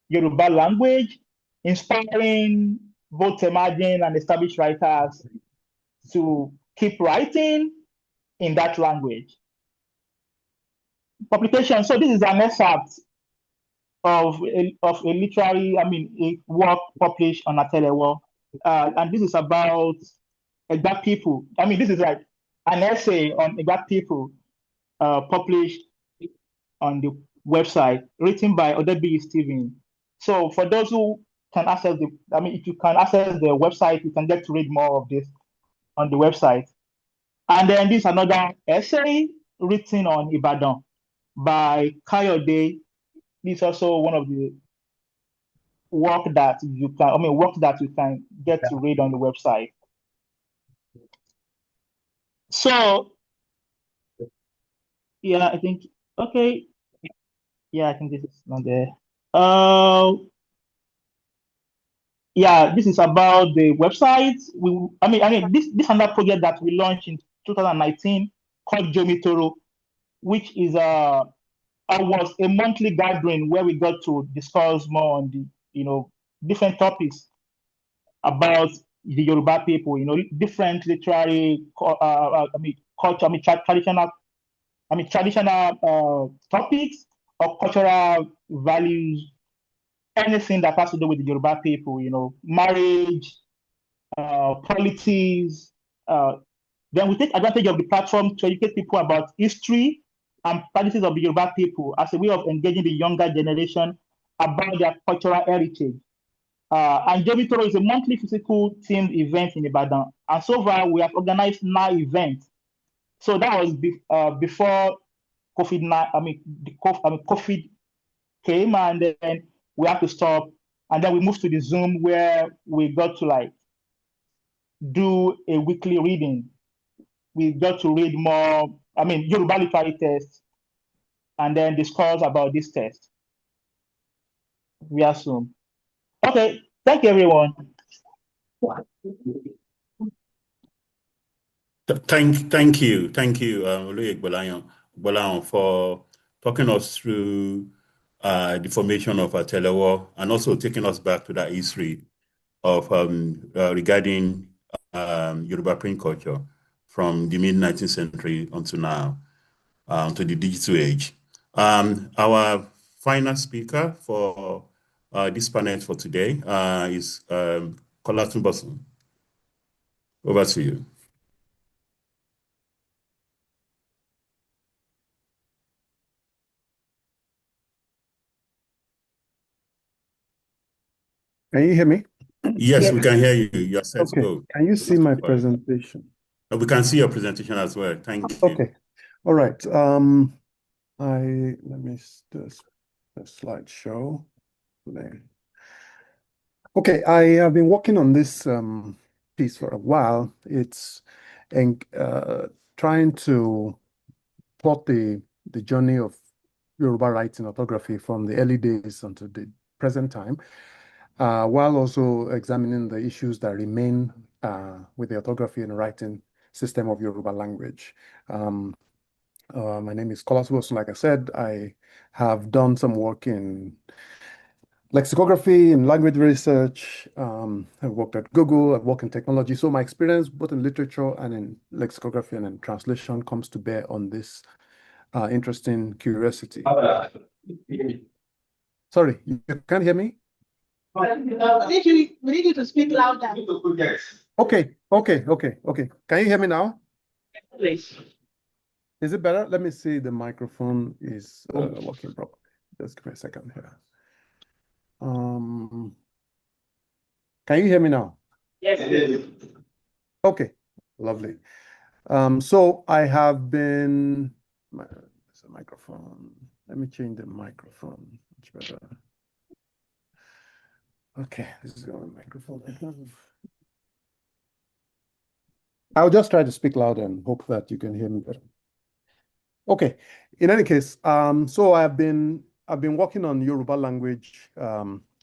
Yoruba language, inspiring both emerging and established writers to keep writing in that language. Publication. So this is an excerpt of a literary, a work published on Atelewo, and this is about Egba people. This is like an essay on Egba people, published on the website, written by Odebi Stephen. So for those who can access if you can access the website, you can get to read more of this on the website. And then this is another essay written on Ibadan by Kayode. This is also one of the work that you can get to read on the website. So yeah, I think okay. Yeah, I think this is not there. Yeah, this is about the website. This is another project that we launched in 2019 called Jomitoro, which is was a monthly gathering where we got to discuss more on the different topics about the Yoruba people, different literary culture, traditional topics or cultural values, anything that has to do with the Yoruba people, marriage, politics, Then we take advantage of the platform to educate people about history and practices of the Yoruba people as a way of engaging the younger generation about their cultural heritage. And Jovitoro is a monthly physical themed event in Ibadan. And so far, we have organized 9 events. So that was before COVID came, and then we had to stop. And then we moved to the Zoom where we got to like do a weekly reading. We got to read more, Yoruba literary tests, and then discuss about this test via Zoom. Okay, thank you, everyone. Thank you, Oloye Gbolahan, for talking us through the formation of Atelewo and also taking us back to that history of regarding Yoruba print culture from the mid-19th century until now, to the digital age. Our final speaker for this panel for today is Kola Tumbosun. Over to you. Can you hear me? Yes, we can hear you. You're set to go. Can you see my presentation? We can see your presentation as well. Thank you. Okay. All right. Let me do a slideshow. Okay, I have been working on this piece for a while. It's trying to plot the journey of Yoruba writing orthography from the early days until the present time, while also examining the issues that remain with the orthography and writing system of Yoruba language. My name is Kola Tumbosun. Like I said, I have done some work in lexicography and language research. I've worked at Google, I've worked in technology. So my experience both in literature and in lexicography and in translation comes to bear on this interesting curiosity. Sorry, you can't hear me? We need you to speak louder. Okay. Can you hear me now? Please. Is it better? Let me see the microphone is working properly. Just give me a second here. Can you hear me now? Yes. Okay, lovely. So I have been, there's a microphone. Let me change the microphone. Much better. Okay, this is going microphone. I'll just try to speak louder and hope that you can hear me better. Okay, in any case, so I've been working on Yoruba language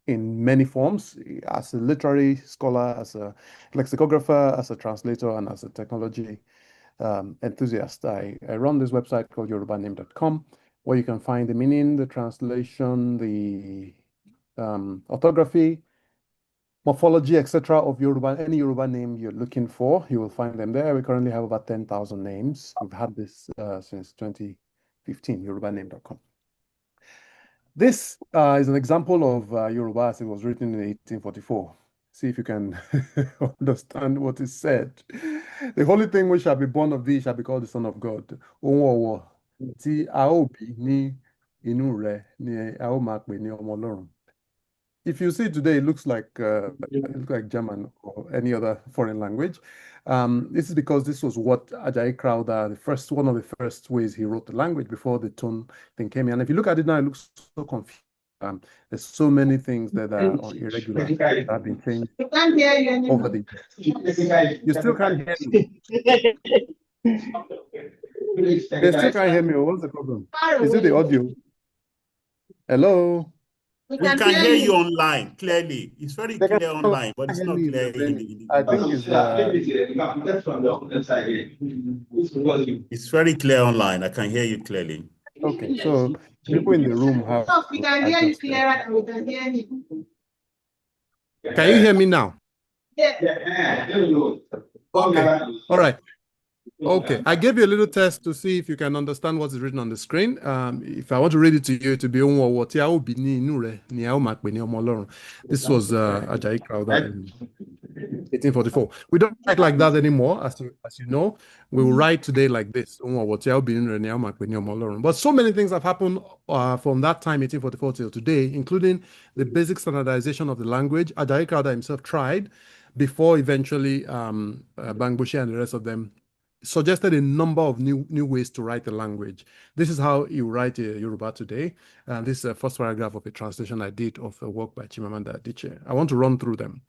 in many forms, as a literary scholar, as a lexicographer, as a translator, and as a technology enthusiast. I run this website called yorubaname.com, where you can find the meaning, the translation, the orthography, morphology, etc. of Yoruba, any Yoruba name you're looking for, you will find them there. We currently have about 10,000 names. We've had this since 2015, yorubaname.com. This is an example of Yoruba as it was written in 1844. See if you can understand what is said. The holy thing which shall be born of thee shall be called the Son of God. Tí a ó bí ní inú rẹ̀ ni a ó máa pè ní ọmọ Ọlọ́run. If you see it today, it looks like German or any other foreign language. This is because this was what Ajayi Crowther, one of the first ways he wrote the language before the tone thing came in. And if you look at it now, it looks so confused. There's so many things that are irregular that have been changed over the years. You still can't hear me. They still can't hear me. What's the problem? Is it the audio? Hello? We can hear you online clearly. It's very clear online, but it's not clear in the I think it's very clear online. I can hear you clearly. Okay, so people in the room have. We can hear you clearer than we can hear you. Can you hear me now? Yeah. Okay. All right. Okay, I gave you a little test to see if you can understand what is written on the screen. If I want to read it to you, to be what this was Ajayi Crowther in 1844. We don't write like that anymore, as you know. We will write today like this. But so many things have happened from that time, 1844 till today, including the basic standardization of the language. Ajayi Crowther himself tried before eventually Bangboche and the rest of them suggested a number of new ways to write the language. This is how you write a Yoruba today. And this is the first paragraph of a translation I did of a work by Chimamanda Adichie. I want to run through them.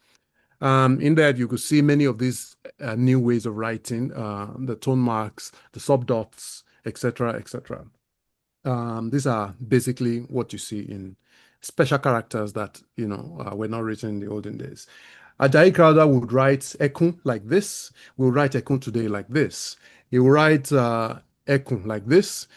In that, you could see many of these new ways of writing, the tone marks, the subdots, etc., etc. These are basically what you see in special characters that were not written in the olden days. Ajayi Crowther would write ekun like this. We'll write ekun today like this. He will write ekun like this.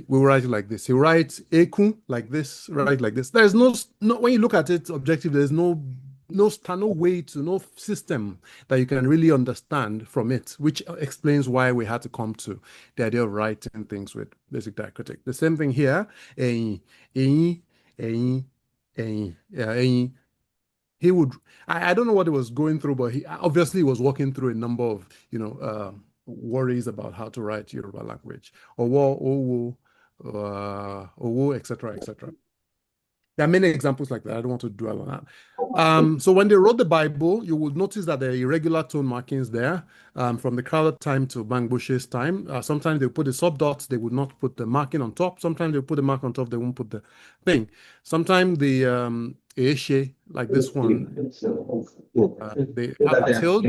We'll write it like this. He writes ekun like this, write like this. There's no when you look at it objectively, there's no way to no system that you can really understand from it, which explains why we had to come to the idea of writing things with basic diacritic. The same thing here. He would, I don't know what he was going through, but he obviously was walking through a number of, worries about how to write Yoruba language, owo, etc., etc. There are many examples like that. I don't want to dwell on that. So when they wrote the Bible, you would notice that there are irregular tone markings there from the Crowther time to Bangboche's time. Sometimes they put the subdots, they would not put the marking on top. Sometimes they put the mark on top, they won't put the thing. Sometimes the Eshe, like this one, they have a tilde.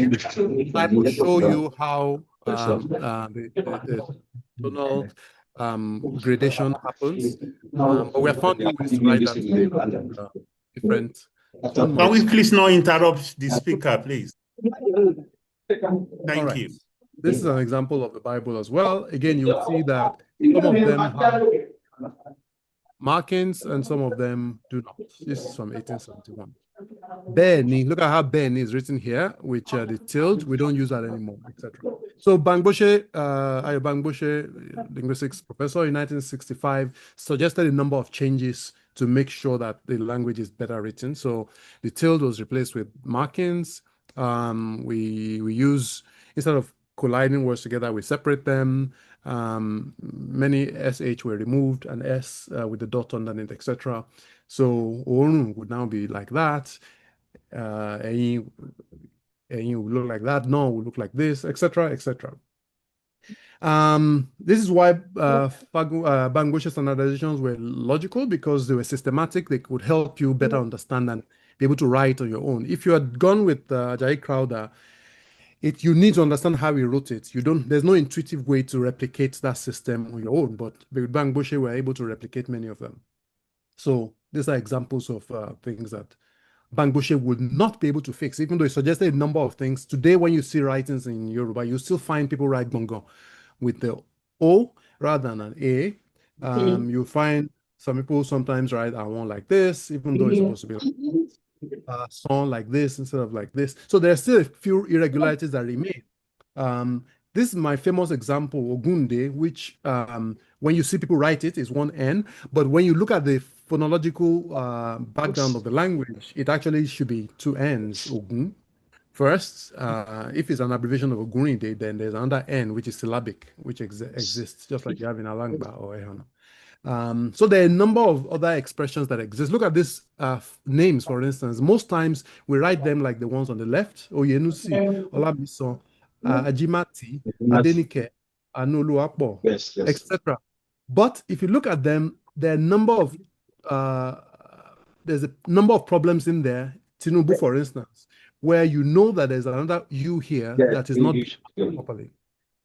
I will show you how the tonal gradation happens. But we have found new ways to write that today with different tone Can we marks. please not interrupt the speaker, please? Thank you. This is an example of the Bible as well. Again, you will see that some of them have markings and some of them do not. This is from 1871. Beni, look at how Beni is written here, which the tilde, we don't use that anymore, etc. So Bangboche, Ayo Bangboche, linguistics professor in 1965, suggested a number of changes to make sure that the language is better written. So the tilde was replaced with markings. We use, instead of colliding words together, we separate them. Many SH were removed and S with the dot underneath, etc. So Orun would now be like that. Eyin would look like that. No would look like this, etc., etc. This is why Bangboche standardizations were logical, because they were systematic. They could help you better understand and be able to write on your own. If you had gone with Ajayi Crowther, you need to understand how he wrote it. There's no intuitive way to replicate that system on your own, but with Bangboche, we're able to replicate many of them. So these are examples of things that Bangboche would not be able to fix, even though he suggested a number of things. Today, when you see writings in Yoruba, you still find people write Bongo with the O rather than an A. You find some people sometimes write Awon like this, even though it's supposed to be like song like this instead of like this. So there are still a few irregularities that remain. This is my famous example, Ogunde, which when you see people write it, is one N, but when you look at the phonological background of the language, it actually should be two N's, Ogun. First, if it's an abbreviation of Ogunrinde, then there's another N, which is syllabic, which exists, just like you have in Alangba or Ehana. So there are a number of other expressions that exist. Look at these names, for instance. Most times we write them like the ones on the left, Oyenusi, Olabisi, Ajimati, Adenike, Anoluapo, etc. But if you look at them, there are a number of there's a number of problems in there. Tinubu, for instance, where you know that there's another U here that is not properly.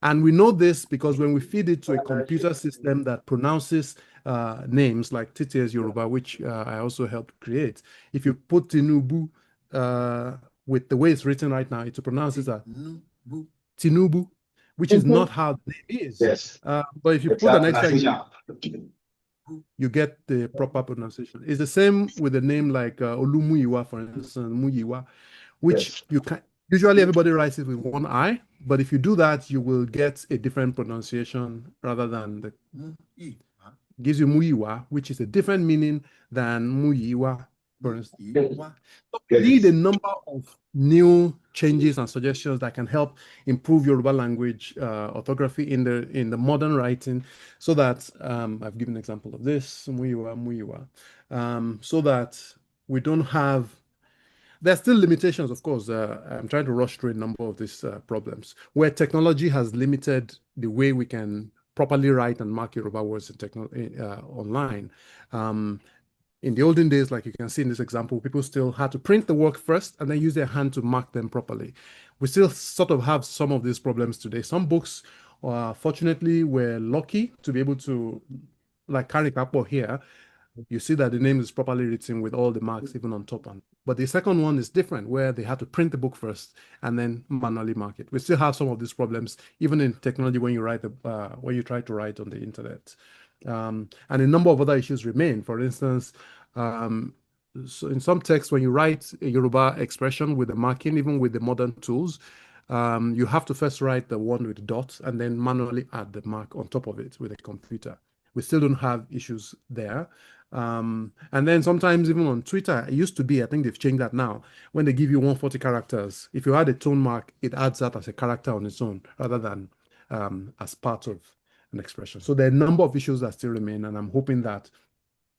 And we know this because when we feed it to a computer system that pronounces names like TTS Yoruba, which I also helped create, if you put Tinubu with the way it's written right now, it pronounces as Tinubu, which is not how the name is. Yes. But if you put an extra you get the proper pronunciation. It's the same with a name like Olumuyiwa, for instance, Muyiwa, which you can usually everybody writes it with one I, But if you do that, you will get a different pronunciation rather than the gives you muiwa, which is a different meaning than muyiwa. Need a number of new changes and suggestions that can help improve Yoruba language orthography in the modern writing, so that I've given an example of this, muiwa, so that we don't have. There's still limitations, of course. I'm trying to rush through a number of these problems where technology has limited the way we can properly write and mark Yoruba words online. In the olden days, like you can see in this example, people still had to print the work first and then use their hand to mark them properly. We still sort of have some of these problems today. Some books, fortunately, we're lucky to be able to, like Karikapo here, you see that the name is properly written with all the marks even on top. But the second one is different, where they had to print the book first and then manually mark it. We still have some of these problems, even in technology, when you write when you try to write on the internet. And a number of other issues remain. For instance, so in some texts, when you write a Yoruba expression with the marking, even with the modern tools, you have to first write the one with dots and then manually add the mark on top of it with a computer. We still don't have issues there. And then sometimes even on Twitter, it used to be, I think they've changed that now, when they give you 140 characters, if you add a tone mark, it adds that as a character on its own rather than as part of an expression. So there are a number of issues that still remain, and I'm hoping that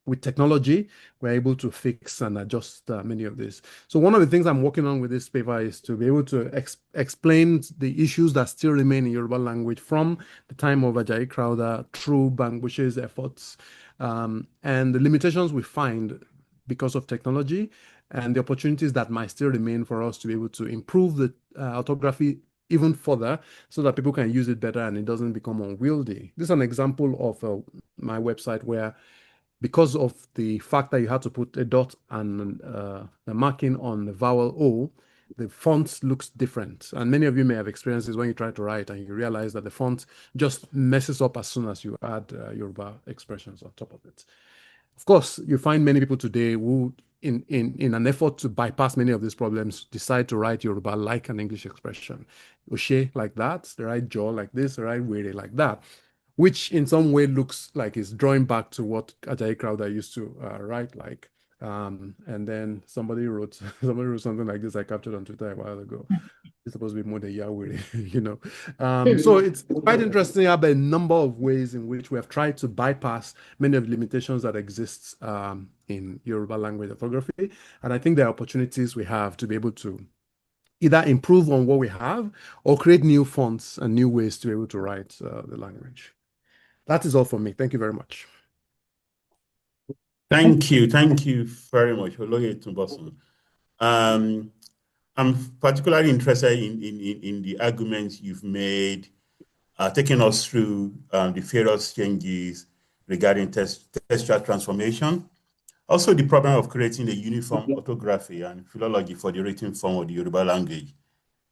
with technology, we're able to fix and adjust many of these. So one of the things I'm working on with this paper is to be able to explain the issues that still remain in Yoruba language from the time of Ajayi Crowther through Bangbush's efforts, and the limitations we find because of technology and the opportunities that might still remain for us to be able to improve the orthography even further so that people can use it better and it doesn't become unwieldy. This is an example of my website where, because of the fact that you had to put a dot and the marking on the vowel O, the font looks different. And many of you may have experienced this when you try to write and you realize that the font just messes up as soon as you add Yoruba expressions on top of it. Of course, you find many people today who, in an effort to bypass many of these problems, decide to write Yoruba like an English expression. Oshe like that, the right jaw like this, the right were like that, which in some way looks like it's drawing back to what Ajayi Crowther used to write like. And then somebody wrote something like this I captured on Twitter a while ago. It's supposed to be more than Yahweh, you know. So it's quite interesting how there are a number of ways in which we have tried to bypass many of the limitations that exist in Yoruba language orthography. And I think there are opportunities we have to be able to either improve on what we have or create new fonts and new ways to be able to write the language. That is all for me. Thank you very much. Thank you very much, Oloye Tumbosun. I'm particularly interested in the arguments you've made, taking us through the various changes regarding textual transformation. Also, the problem of creating a uniform orthography and philology for the written form of the Yoruba language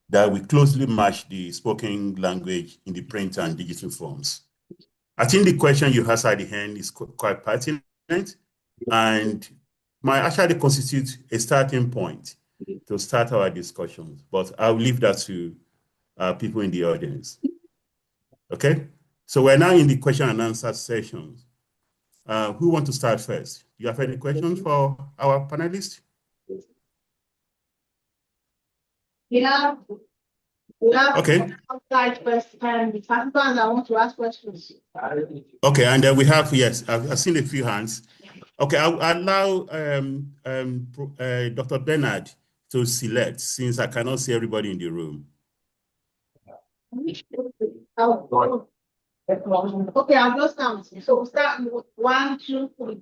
that will closely match the spoken language in the print and digital forms. I think the question you asked at the end is quite pertinent and might actually constitute a starting point to start our discussions, but I'll leave that to people in the audience. Okay, so we're now in the question and answer sessions. Who wants to start first? Do you have any questions for our panelists? Yeah. Okay. First, the participants I want to ask questions. Okay, and then we have, yes, I've seen a few hands. Okay, I'll allow Dr. Bernard to select, since I cannot see everybody in the room. Okay, I'll just count. So start with 1, 2, 3.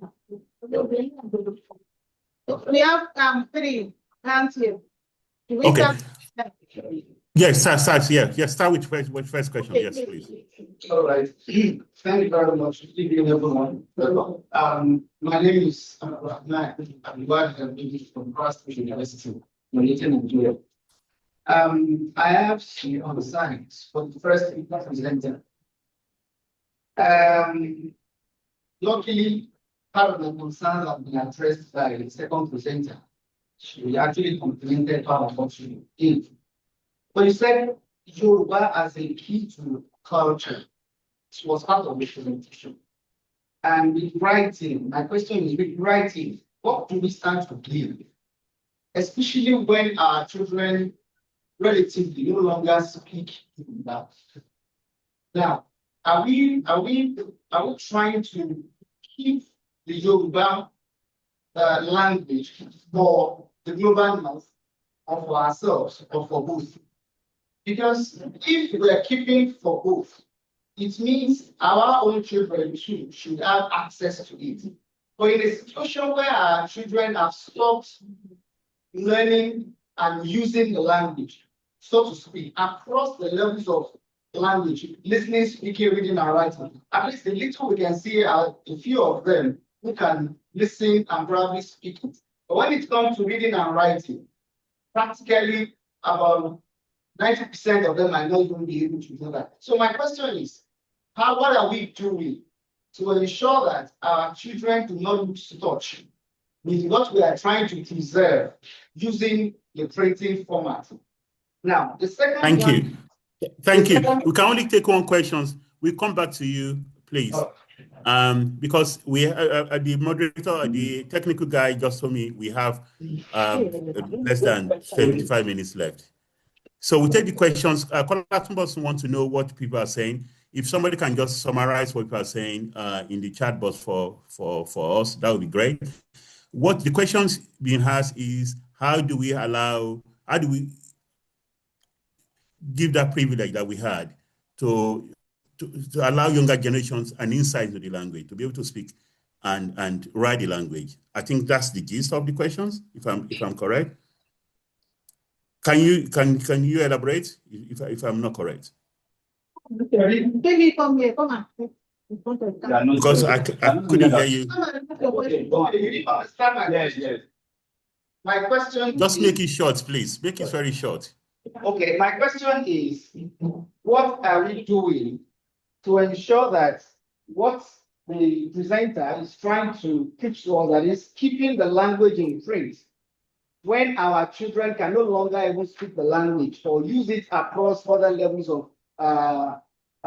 We have 3 hands here. Do we Okay. start? Yes, start. Yes, start with first question. Okay. Yes, please. All right. Thank you very much. Good evening, everyone. My name is Rahman. I'm glad to be from Crossfield University, Nigeria. I have she on the side for the first presenter. Luckily, part of the concerns have been addressed by the second presenter. She actually complemented part of what she did. But you said Yoruba as a key to culture. It was part of the presentation. And with writing, my question is, with writing, what do we stand to gain? Especially when our children relatively no longer speak Yoruba. Now, are we trying to keep the Yoruba language for the global north, or for ourselves, or for both? Because if we are keeping for both, it means our own children too should have access to it. But in a situation where our children have stopped learning and using the language, so to speak, across the levels of language, listening, speaking, reading, and writing, at least the little we can see are a few of them who can listen and probably speak it. But when it comes to reading and writing, practically about 90% of them might not even be able to do that. So my question is, what are we doing to ensure that our children do not lose touch with what we are trying to preserve using the printing format? Now, the second Thank one, you. Thank you. We can only take one question. We'll come back to you, please. Because we the moderator, the technical guy just told me we have less than 75 minutes left. So we take the questions. Callers want to know what people are saying. If somebody can just summarize what people are saying in the chat box for us, that would be great. What the questions being asked is, how do we give that privilege that we had to allow younger generations an insight to the language, to be able to speak and write the language? I think that's the gist of the questions, if I'm correct. Can you elaborate if I'm not correct? Baby, come here, come on. Because I couldn't hear you. Yes. My question Just make it short, please. Make it very short. Okay, my question is, what are we doing to ensure that what the presenter is trying to teach to us, that is keeping the language in print, when our children can no longer even speak the language or use it across further levels of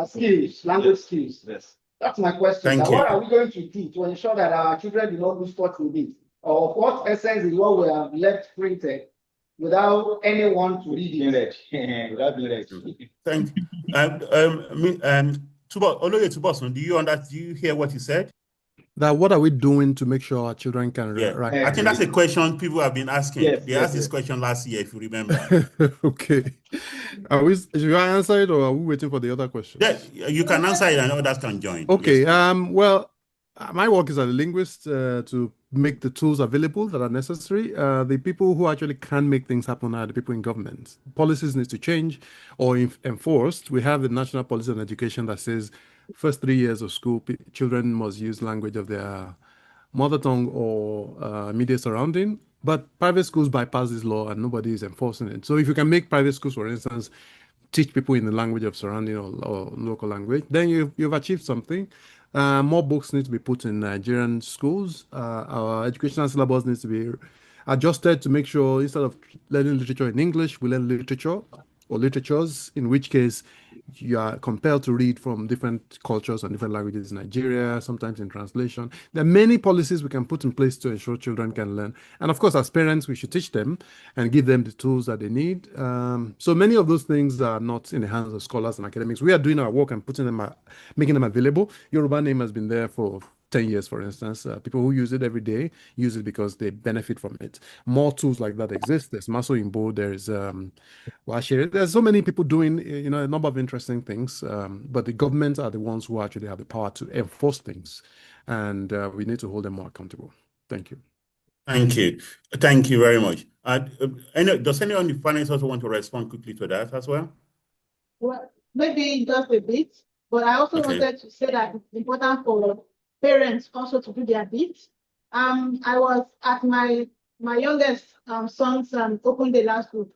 skills, language skills? Yes. That's my question. Thank you. What are we going to do to ensure that our children do not lose touch with it? Or what essence is what we have left printed without anyone to read it? Thank you. Tubosun, do you hear what he said? That what are we doing to make sure our children can write? I think that's a question people have been asking. Yes, they asked this question last year, if you remember. Okay. Should I answer it, or are we waiting for the other questions? Yeah, you can answer it and others can join. Okay. Yes. Well, my work is as a linguist to make the tools available that are necessary. The people who actually can make things happen are the people in government. Policies need to change or enforced. We have the National Policy on Education that says first 3 years of school, children must use language of their mother tongue or immediate surrounding. But private schools bypass this law and nobody is enforcing it. So if you can make private schools, for instance, teach people in the language of surrounding or local language, then you've achieved something. More books need to be put in Nigerian schools. Our educational syllabus needs to be adjusted to make sure instead of learning literature in English, we learn literature or literatures, in which case you are compelled to read from different cultures and different languages in Nigeria, sometimes in translation. There are many policies we can put in place to ensure children can learn. And of course, as parents, we should teach them and give them the tools that they need. So many of those things are not in the hands of scholars and academics. We are doing our work and making them available. Yoruba name has been there for 10 years, for instance. People who use it every day use it because they benefit from it. More tools like that exist. There's Maso Imbo, there's Washiri. There's so many people doing a number of interesting things, but the governments are the ones who actually have the power to enforce things, and we need to hold them more accountable. Thank you. Thank you. Thank you very much. Does anyone in the panel also want to respond quickly to that as well? Well, maybe just a bit, but I also wanted to say that it's important for parents also to do their bit. I was at my youngest son's open day last week,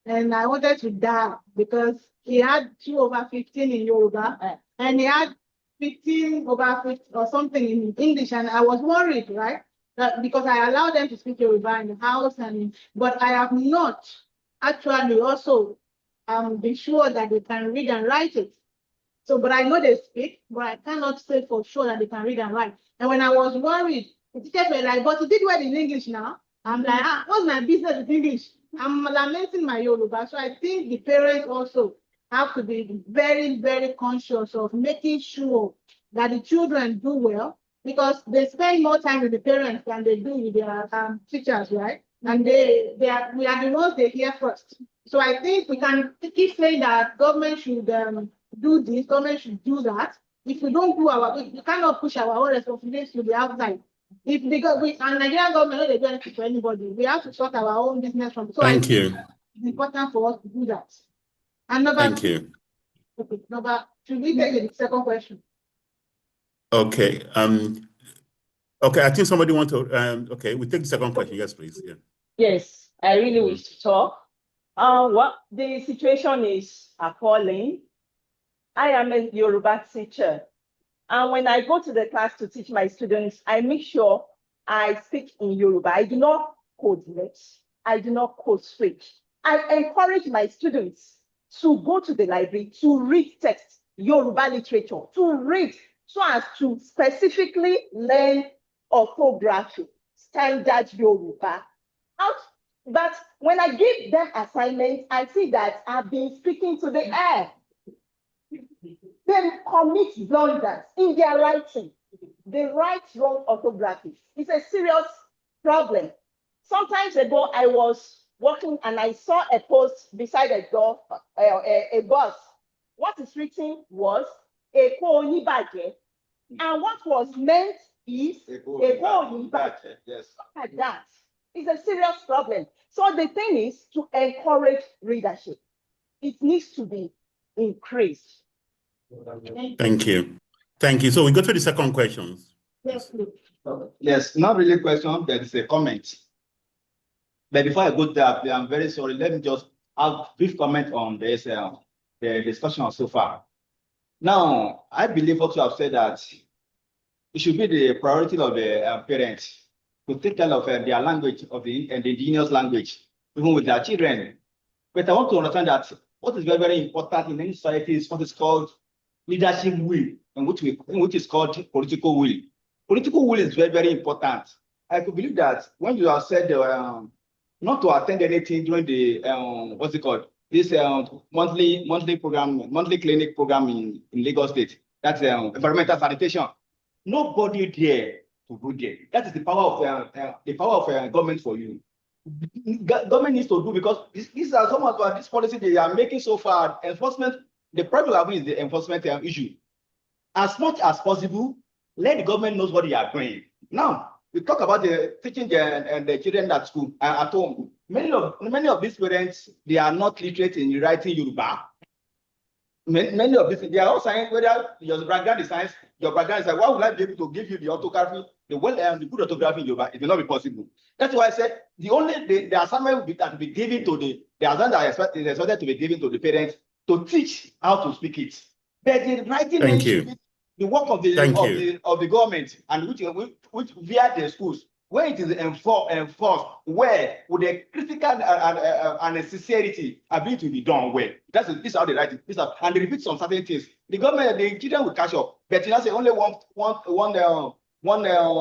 and I wanted to die because he had 2 over 15 in Yoruba, and he had 15 over 50 or something in English, and I was worried, right? Because I allowed them to speak Yoruba in the house, but I have not actually also be sure that they can read and write it. So, but I know they speak, but I cannot say for sure that they can read and write. And when I was worried, the teachers were like, but you did well in English now. I'm like, what's my business with English? I'm lamenting my Yoruba. So I think the parents also have to be very, very conscious of making sure that the children do well, because they spend more time with the parents than they do with their teachers, right? And we are the ones they hear first. So I think we can keep saying that government should do this, government should do that. If we don't do we cannot push our own responsibilities to the outside. If and Nigerian government, they do anything for anybody. We have to sort our own business from. So Thank you. It's important for us to do that. And Thank you. Okay, should we take the second question? Okay. Okay, I think somebody want to. Okay, we take the second question. Yes, please. Yeah. Yes, I really wish to talk. The situation is appalling. I am a Yoruba teacher. And when I go to the class to teach my students, I make sure I speak in Yoruba. I do not code letters. I do not code switch. I encourage my students to go to the library to read text, Yoruba literature, to read so as to specifically learn orthography, standard Yoruba. But when I give them assignments, I see that I've been speaking to the air. They commit blunders in their writing. They write wrong orthography. It's a serious problem. Sometimes ago, I was walking and I saw a post beside a door, a bus. What is written was Eko Onibaje, and what was meant is Eko Onibaje. Yes. Like that. It's a serious problem. So the thing is to encourage readership. It needs to be increased. Thank you. Thank you. So we go to the second question. Yes, please. Yes, not really a question, there is a comment. But before I go there, I'm very sorry. Let me just have a brief comment on this, the discussion so far. Now, I believe what you have said, that it should be the priority of the parents to take care of their language, of the indigenous language, even with their children. But I want to understand that what is very, very important in any society is what is called leadership will, and which is called political will. Political will is very, very important. I could believe that when you have said not to attend anything during the what's it called, this monthly clinic program in Lagos State, that's environmental sanitation. Nobody there to go there. That is the power of government for you. Government needs to do, because these are some of this policy they are making so far. Enforcement, the problem is the enforcement issue. As much as possible, let the government knows what they are doing. Now, we talk about the teaching the children at school, at home. Many of these parents, they are not literate in writing Yoruba. Many of these, they are all saying whether your background is science, your background is like, why would I be able to give you the orthography, the good orthography in Yoruba? It will not be possible. That's why I said the assignment will be given to the assignment that is expected to be given to the parents to teach how to speak it. But the writing should be the work of the government, and which via the schools, where it is enforced, where with the critical and sincerity ability to be done well. This is how they write it. And they repeat some certain things. The government, the children will catch up. But you know, say only one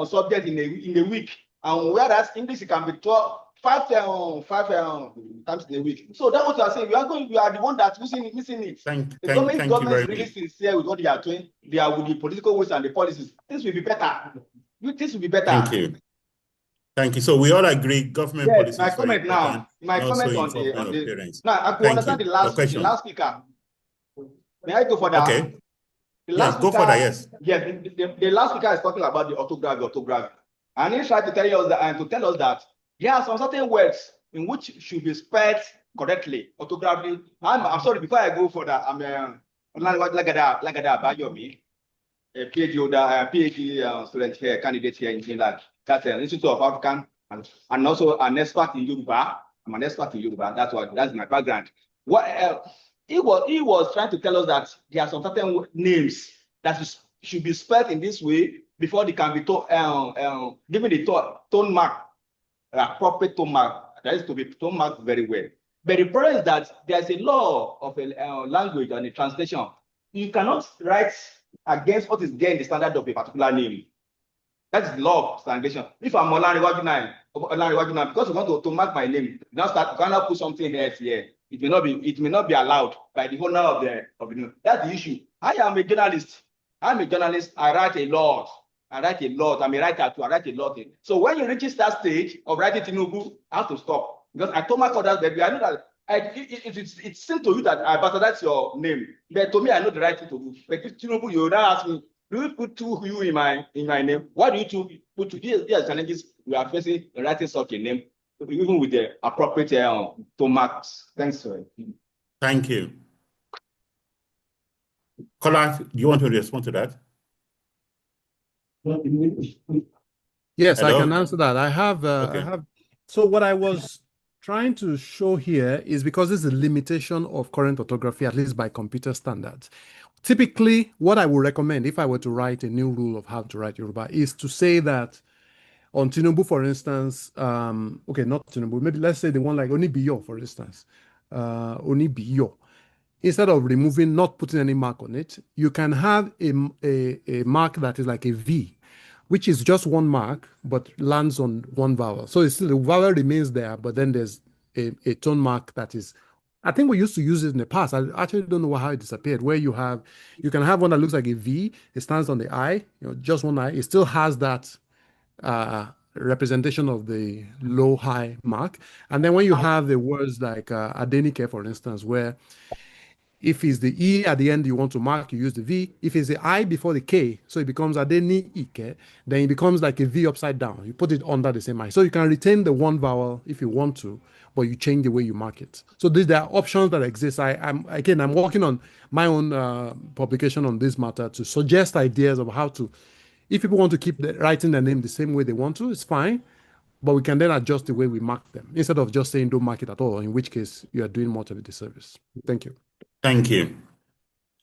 subject in a week, and whereas English can be taught five times in a week. So that's what you are saying. We are the one that's missing it. The government is really sincere with what they are doing. They are with the political ways and the policies. This will be better. This will be better. Thank you. Thank you. So we all agree government policy. My comment now. My comment on the parents. Now I could understand the last speaker. May I go for that? Okay. Go for that. Yes. Yes. The last speaker is talking about the orthography. And he tried to tell us that there are some certain words in which should be spelled correctly, orthography. I'm sorry, before I go for that, I'm Bayomi, a PhD student here, candidate here in Finland. That's an Institute of African, and also an expert in Yoruba. I'm an expert in Yoruba. That's my background. He was trying to tell us that there are some certain names that should be spelled in this way before they can be given the tone mark, appropriate tone mark. That is to be tone marked very well. But the problem is that there's a law of a language and a translation. You cannot write against what is there in the standard of a particular name. That's the law of translation. If I'm Olanrewaju, because you want to mark my name, you cannot put something else here. It may not be allowed by the owner of the name. That's the issue. I am a journalist. I'm a journalist. I write a lot. I'm a writer too. I write a lot. So when you reach that stage of writing Tinubu, I have to stop. Because I told my others, baby, I know that it seems to you that that's your name. But to me, I know the right thing to do. But if Tinubu, you now ask me, do you put two you in my name? Why do you put two? These are challenges we are facing in writing such a name, even with the appropriate to marks. Thanks, sir. Thank you. Kola, do you want to respond to that? Yes, Hello? I can answer that. I have. So what I was trying to show here is because this is a limitation of current orthography, at least by computer standards. Typically, what I would recommend if I were to write a new rule of how to write Yoruba is to say that on Tinubu, for instance, okay, not Tinubu, maybe let's say the one like Onibiyo, for instance, Onibiyo. Instead of removing, not putting any mark on it, you can have a mark that is like a V, which is just one mark, but lands on one vowel. So it's still, the vowel remains there, but then there's a tone mark that is, I think we used to use it in the past. I actually don't know how it disappeared, where you can have one that looks like a V, it stands on the I, just one I, it still has that representation of the low-high mark. And then when you have the words like Adenike, for instance, where if it's the E at the end you want to mark, you use the V. If it's the I before the K, so it becomes Adeni-ike, then it becomes like a V upside down. You put it under the same I. So you can retain the one vowel if you want to, but you change the way you mark it. So there are options that exist. I'm working on my own publication on this matter to suggest ideas of how to, if people want to keep writing their name the same way they want to, it's fine. But we can then adjust the way we mark them instead of just saying don't mark it at all, in which case you are doing more of a disservice. Thank you. Thank you.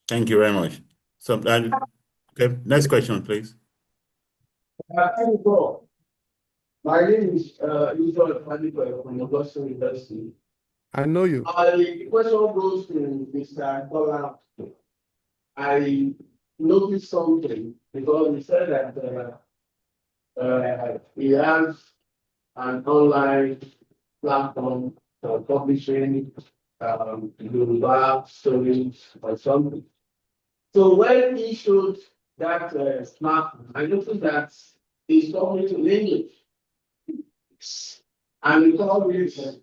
Thank you very much. So, okay, next question, please. My name is Israel Fadipo from Boston University. I know you. The question goes to Mr. Kola. I noticed something because he said that he has an online platform for publishing Yoruba stories or something. So when he showed that smartphone, I noticed that he's talking to English. And we call it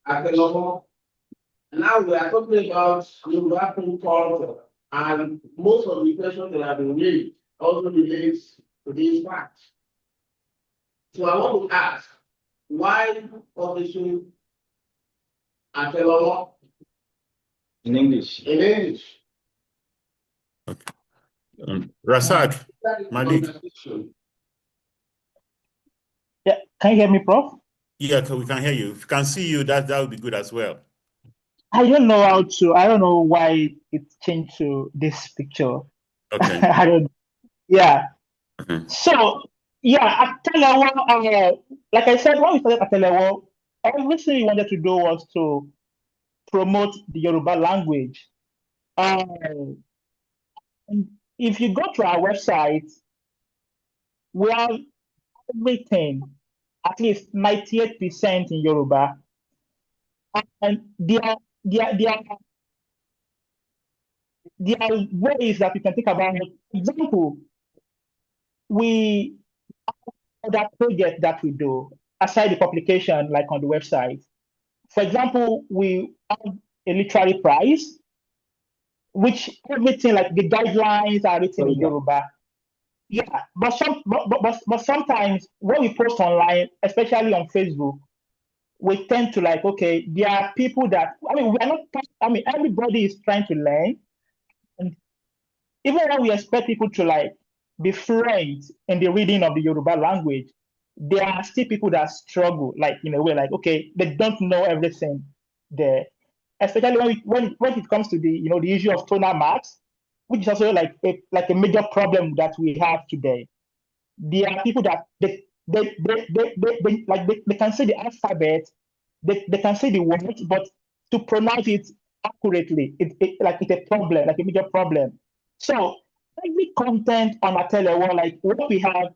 Akelomo. Now we are talking about Yoruba culture, and most of the questions that have been made also relates to this fact. So I want to ask, why publishing Akelomo in English? In English. Okay. Rasad, Malik. Yeah, can you hear me, Prof? Yeah, we can hear you. If you can see you, that would be good as well. I don't know why it changed to this picture. Okay. I don't, yeah. Okay. So, yeah, Atelewo, like I said, when we started Atelewo, everything we wanted to do was to promote the Yoruba language. And if you go to our website, we have everything, at least 98% in Yoruba. And there are ways that you can think about it. For example, we have that project that we do aside the publication, like on the website. For example, we have a literary prize, which everything like the guidelines are written in Yoruba. Yeah, but sometimes when we post online, especially on Facebook, we tend to like, okay, there are people that, everybody is trying to learn. And even when we expect people to like be fluent in the reading of the Yoruba language, there are still people that struggle, like in a way, like, okay, they don't know everything there. Especially when it comes to the the issue of tonal marks, which is also like a major problem that we have today. There are people that they can say the alphabet, they can say the words, but to pronounce it accurately. Like it's a problem, like a major problem. So every content on Atelewo, like what we have,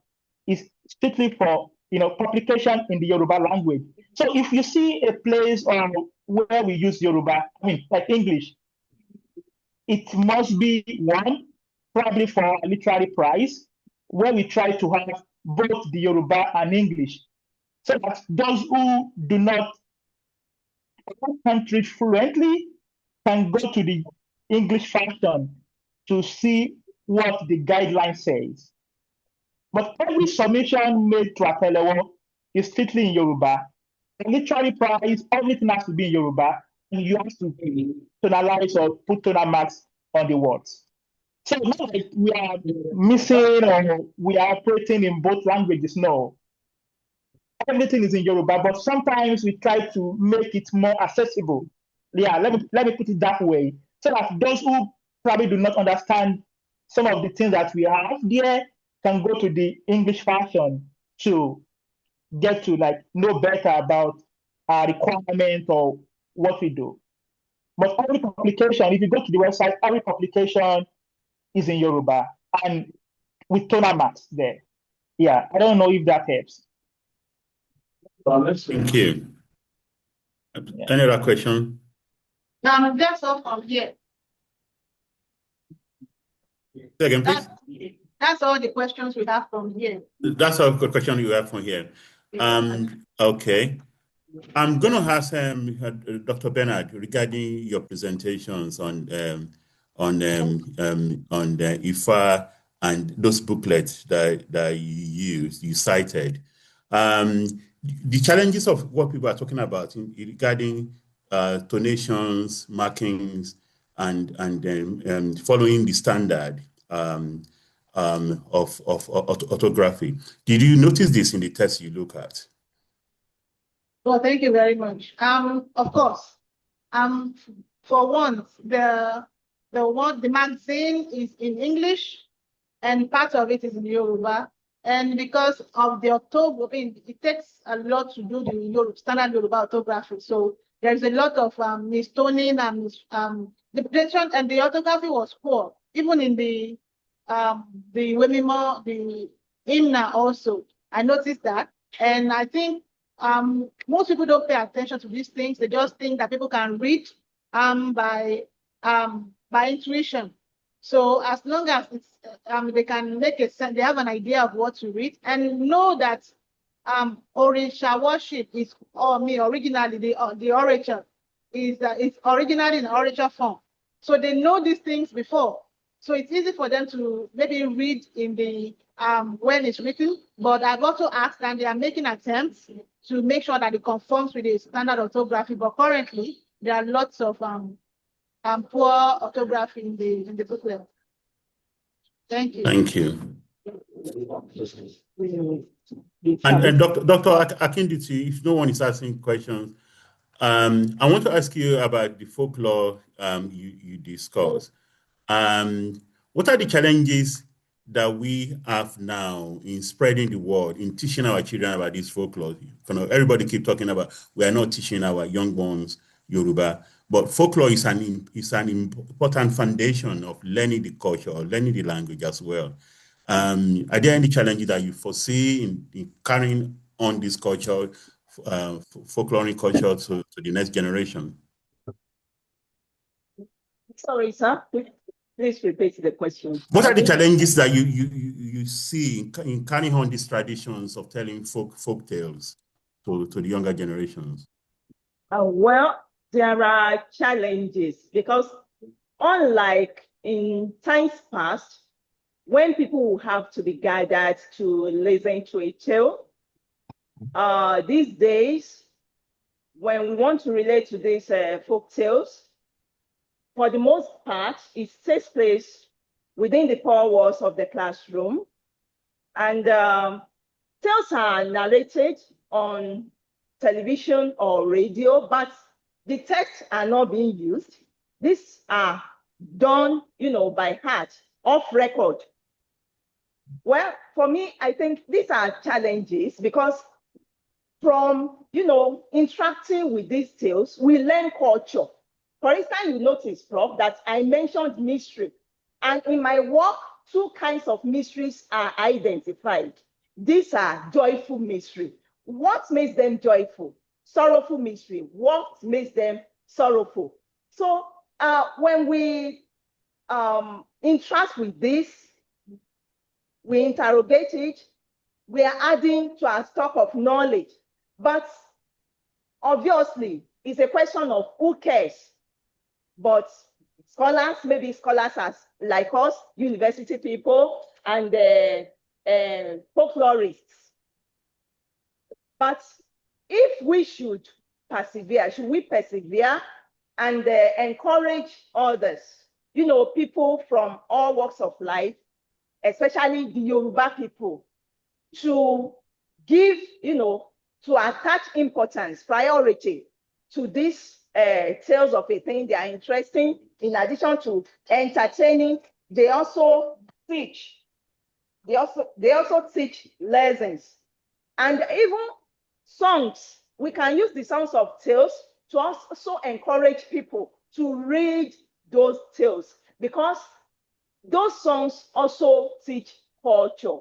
is strictly for publication in the Yoruba language. So if you see a place where we use Yoruba, I mean like English, it must be one, probably for a literary prize, where we try to have both the Yoruba and English, so that those who do not country fluently can go to the English version to see what the guideline says. But every submission made to Atelewo is strictly in Yoruba. The literary prize, everything has to be in Yoruba, and you have to tonalize or put tonal marks on the words. So not like we are missing or we are operating in both languages. No. Everything is in Yoruba, but sometimes we try to make it more accessible. Yeah, let me put it that way. So that those who probably do not understand some of the things that we have there can go to the English version to get to know better about our requirement or what we do. But every publication, if you go to the website, every publication is in Yoruba and with tonal marks there. Yeah, I don't know if that helps. Thank you. Yeah. Any other question? That's all from here. Say again, please. That's all the questions we have from here. That's all the question you have from here. Okay. I'm going to ask Dr. Bernard regarding your presentations on the IFA and those booklets that you cited. The challenges of what people are talking about regarding tonations, markings, and following the standard of orthography. Did you notice this in the text you look at? Well, thank you very much. Of course. For once, the magazine is in English, and part of it is in Yoruba. And because of the orthography, it takes a lot to do the standard Yoruba orthography. So there's a lot of mistoning and the presentation, and the orthography was poor. Even in the Wemimo, the IMNA also, I noticed that. And I think most people don't pay attention to these things. They just think that people can read by intuition. So as long as it's, they can make a sense, they have an idea of what to read, and know that Orisha worship is, originally the orature is it's originally in orature form. So they know these things before. So it's easy for them to maybe read in the when it's written. But I've also asked, and they are making attempts to make sure that it conforms with the standard orthography. But currently, there are lots of poor orthography in the booklet. Thank you. Thank you. And Dr. Akinditi, if no one is asking questions, I want to ask you about the folklore you discussed. What are the challenges that we have now in spreading the word, in teaching our children about this folklore? Everybody keep talking about we are not teaching our young ones Yoruba, but folklore is an important foundation of learning the culture, learning the language as well. Are there any challenges that you foresee in carrying on this culture, folkloric culture to the next generation? Sorry, sir. Please repeat the question. What are the challenges that you see in carrying on these traditions of telling folk tales to the younger generations? Well, there are challenges because unlike in times past, when people will have to be gathered to listen to a tale, these days, when we want to relate to these folk tales, for the most part, it takes place within the four walls of the classroom. And tales are narrated on television or radio, but the texts are not being used. These are done, by heart, off record. Well, for me, I think these are challenges because from, interacting with these tales, we learn culture. For instance, you notice, Prof, that I mentioned mystery. And in my work, 2 kinds of mysteries are identified. These are joyful mystery. What makes them joyful? Sorrowful mystery. What makes them sorrowful? So when we interact with this, we interrogate it, we are adding to our stock of knowledge. But obviously, it's a question of who cares. But scholars, maybe scholars like us, university people, and folklorists. But if we should we persevere and encourage others, people from all walks of life, especially the Yoruba people, to give, to attach importance, priority to these tales of a thing. They are interesting. In addition to entertaining, they also teach. They also teach lessons. And even songs, we can use the songs of tales to also encourage people to read those tales, because those songs also teach culture.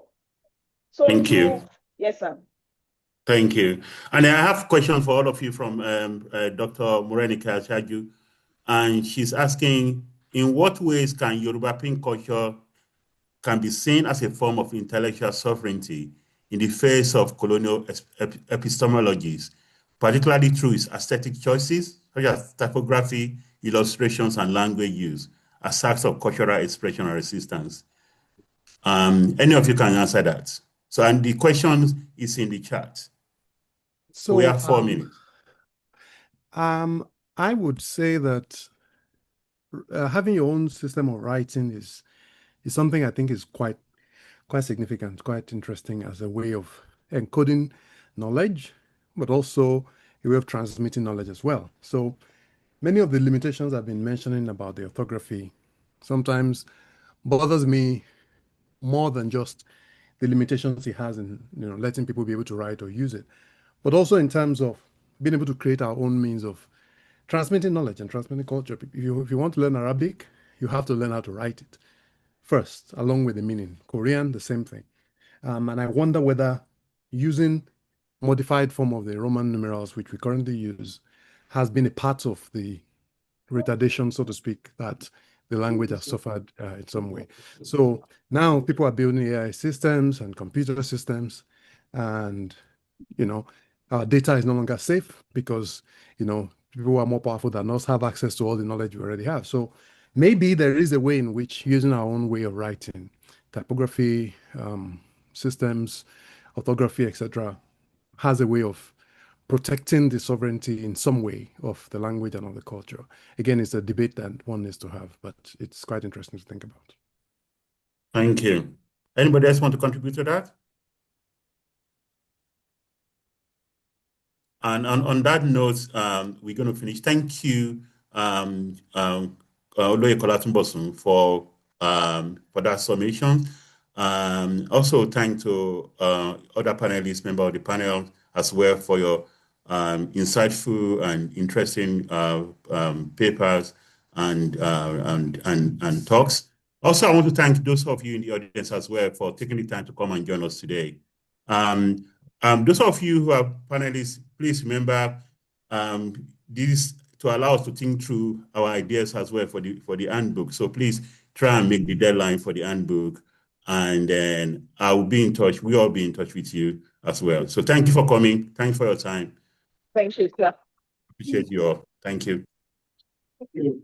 So thank you. Yes, sir. Thank you. And I have a question for all of you from Dr. Modernity Ashaju. And she's asking, in what ways can Yoruba print culture can be seen as a form of intellectual sovereignty in the face of colonial epistemologies, particularly through its aesthetic choices, such as typography, illustrations, and language use, as acts of cultural expression and resistance? Any of you can answer that. So, and the question is in the chat. So we have 4 minutes. I would say that having your own system of writing is something I think is quite significant, quite interesting as a way of encoding knowledge, but also a way of transmitting knowledge as well. So many of the limitations I've been mentioning about the orthography sometimes bothers me more than just the limitations it has in letting people be able to write or use it, but also in terms of being able to create our own means of transmitting knowledge and transmitting culture. If you want to learn Arabic, you have to learn how to write it first, along with the meaning. Korean, the same thing. And I wonder whether using modified form of the Roman numerals, which we currently use, has been a part of the retardation, so to speak, that the language has suffered in some way. So now people are building AI systems and computer systems, and our data is no longer safe because people who are more powerful than us have access to all the knowledge we already have. So maybe there is a way in which using our own way of writing, typography, systems, orthography, etc., has a way of protecting the sovereignty in some way of the language and of the culture. Again, it's a debate that one needs to have, but it's quite interesting to think about. Thank you. Anybody else want to contribute to that? And on that note, we're going to finish. Thank you, Oloye Kolatunbosun, for that summation. Also, thank to other panelists, members of the panel as well, for your insightful and interesting papers and talks. Also, I want to thank those of you in the audience as well for taking the time to come and join us today. Those of you who are panelists, please remember this to allow us to think through our ideas as well for the handbook. So please try and make the deadline for the handbook, and then I will be in touch. We all be in touch with you as well. So thank you for coming. Thanks for your time. Thank you, sir. Appreciate you all. Thank you. Thank you.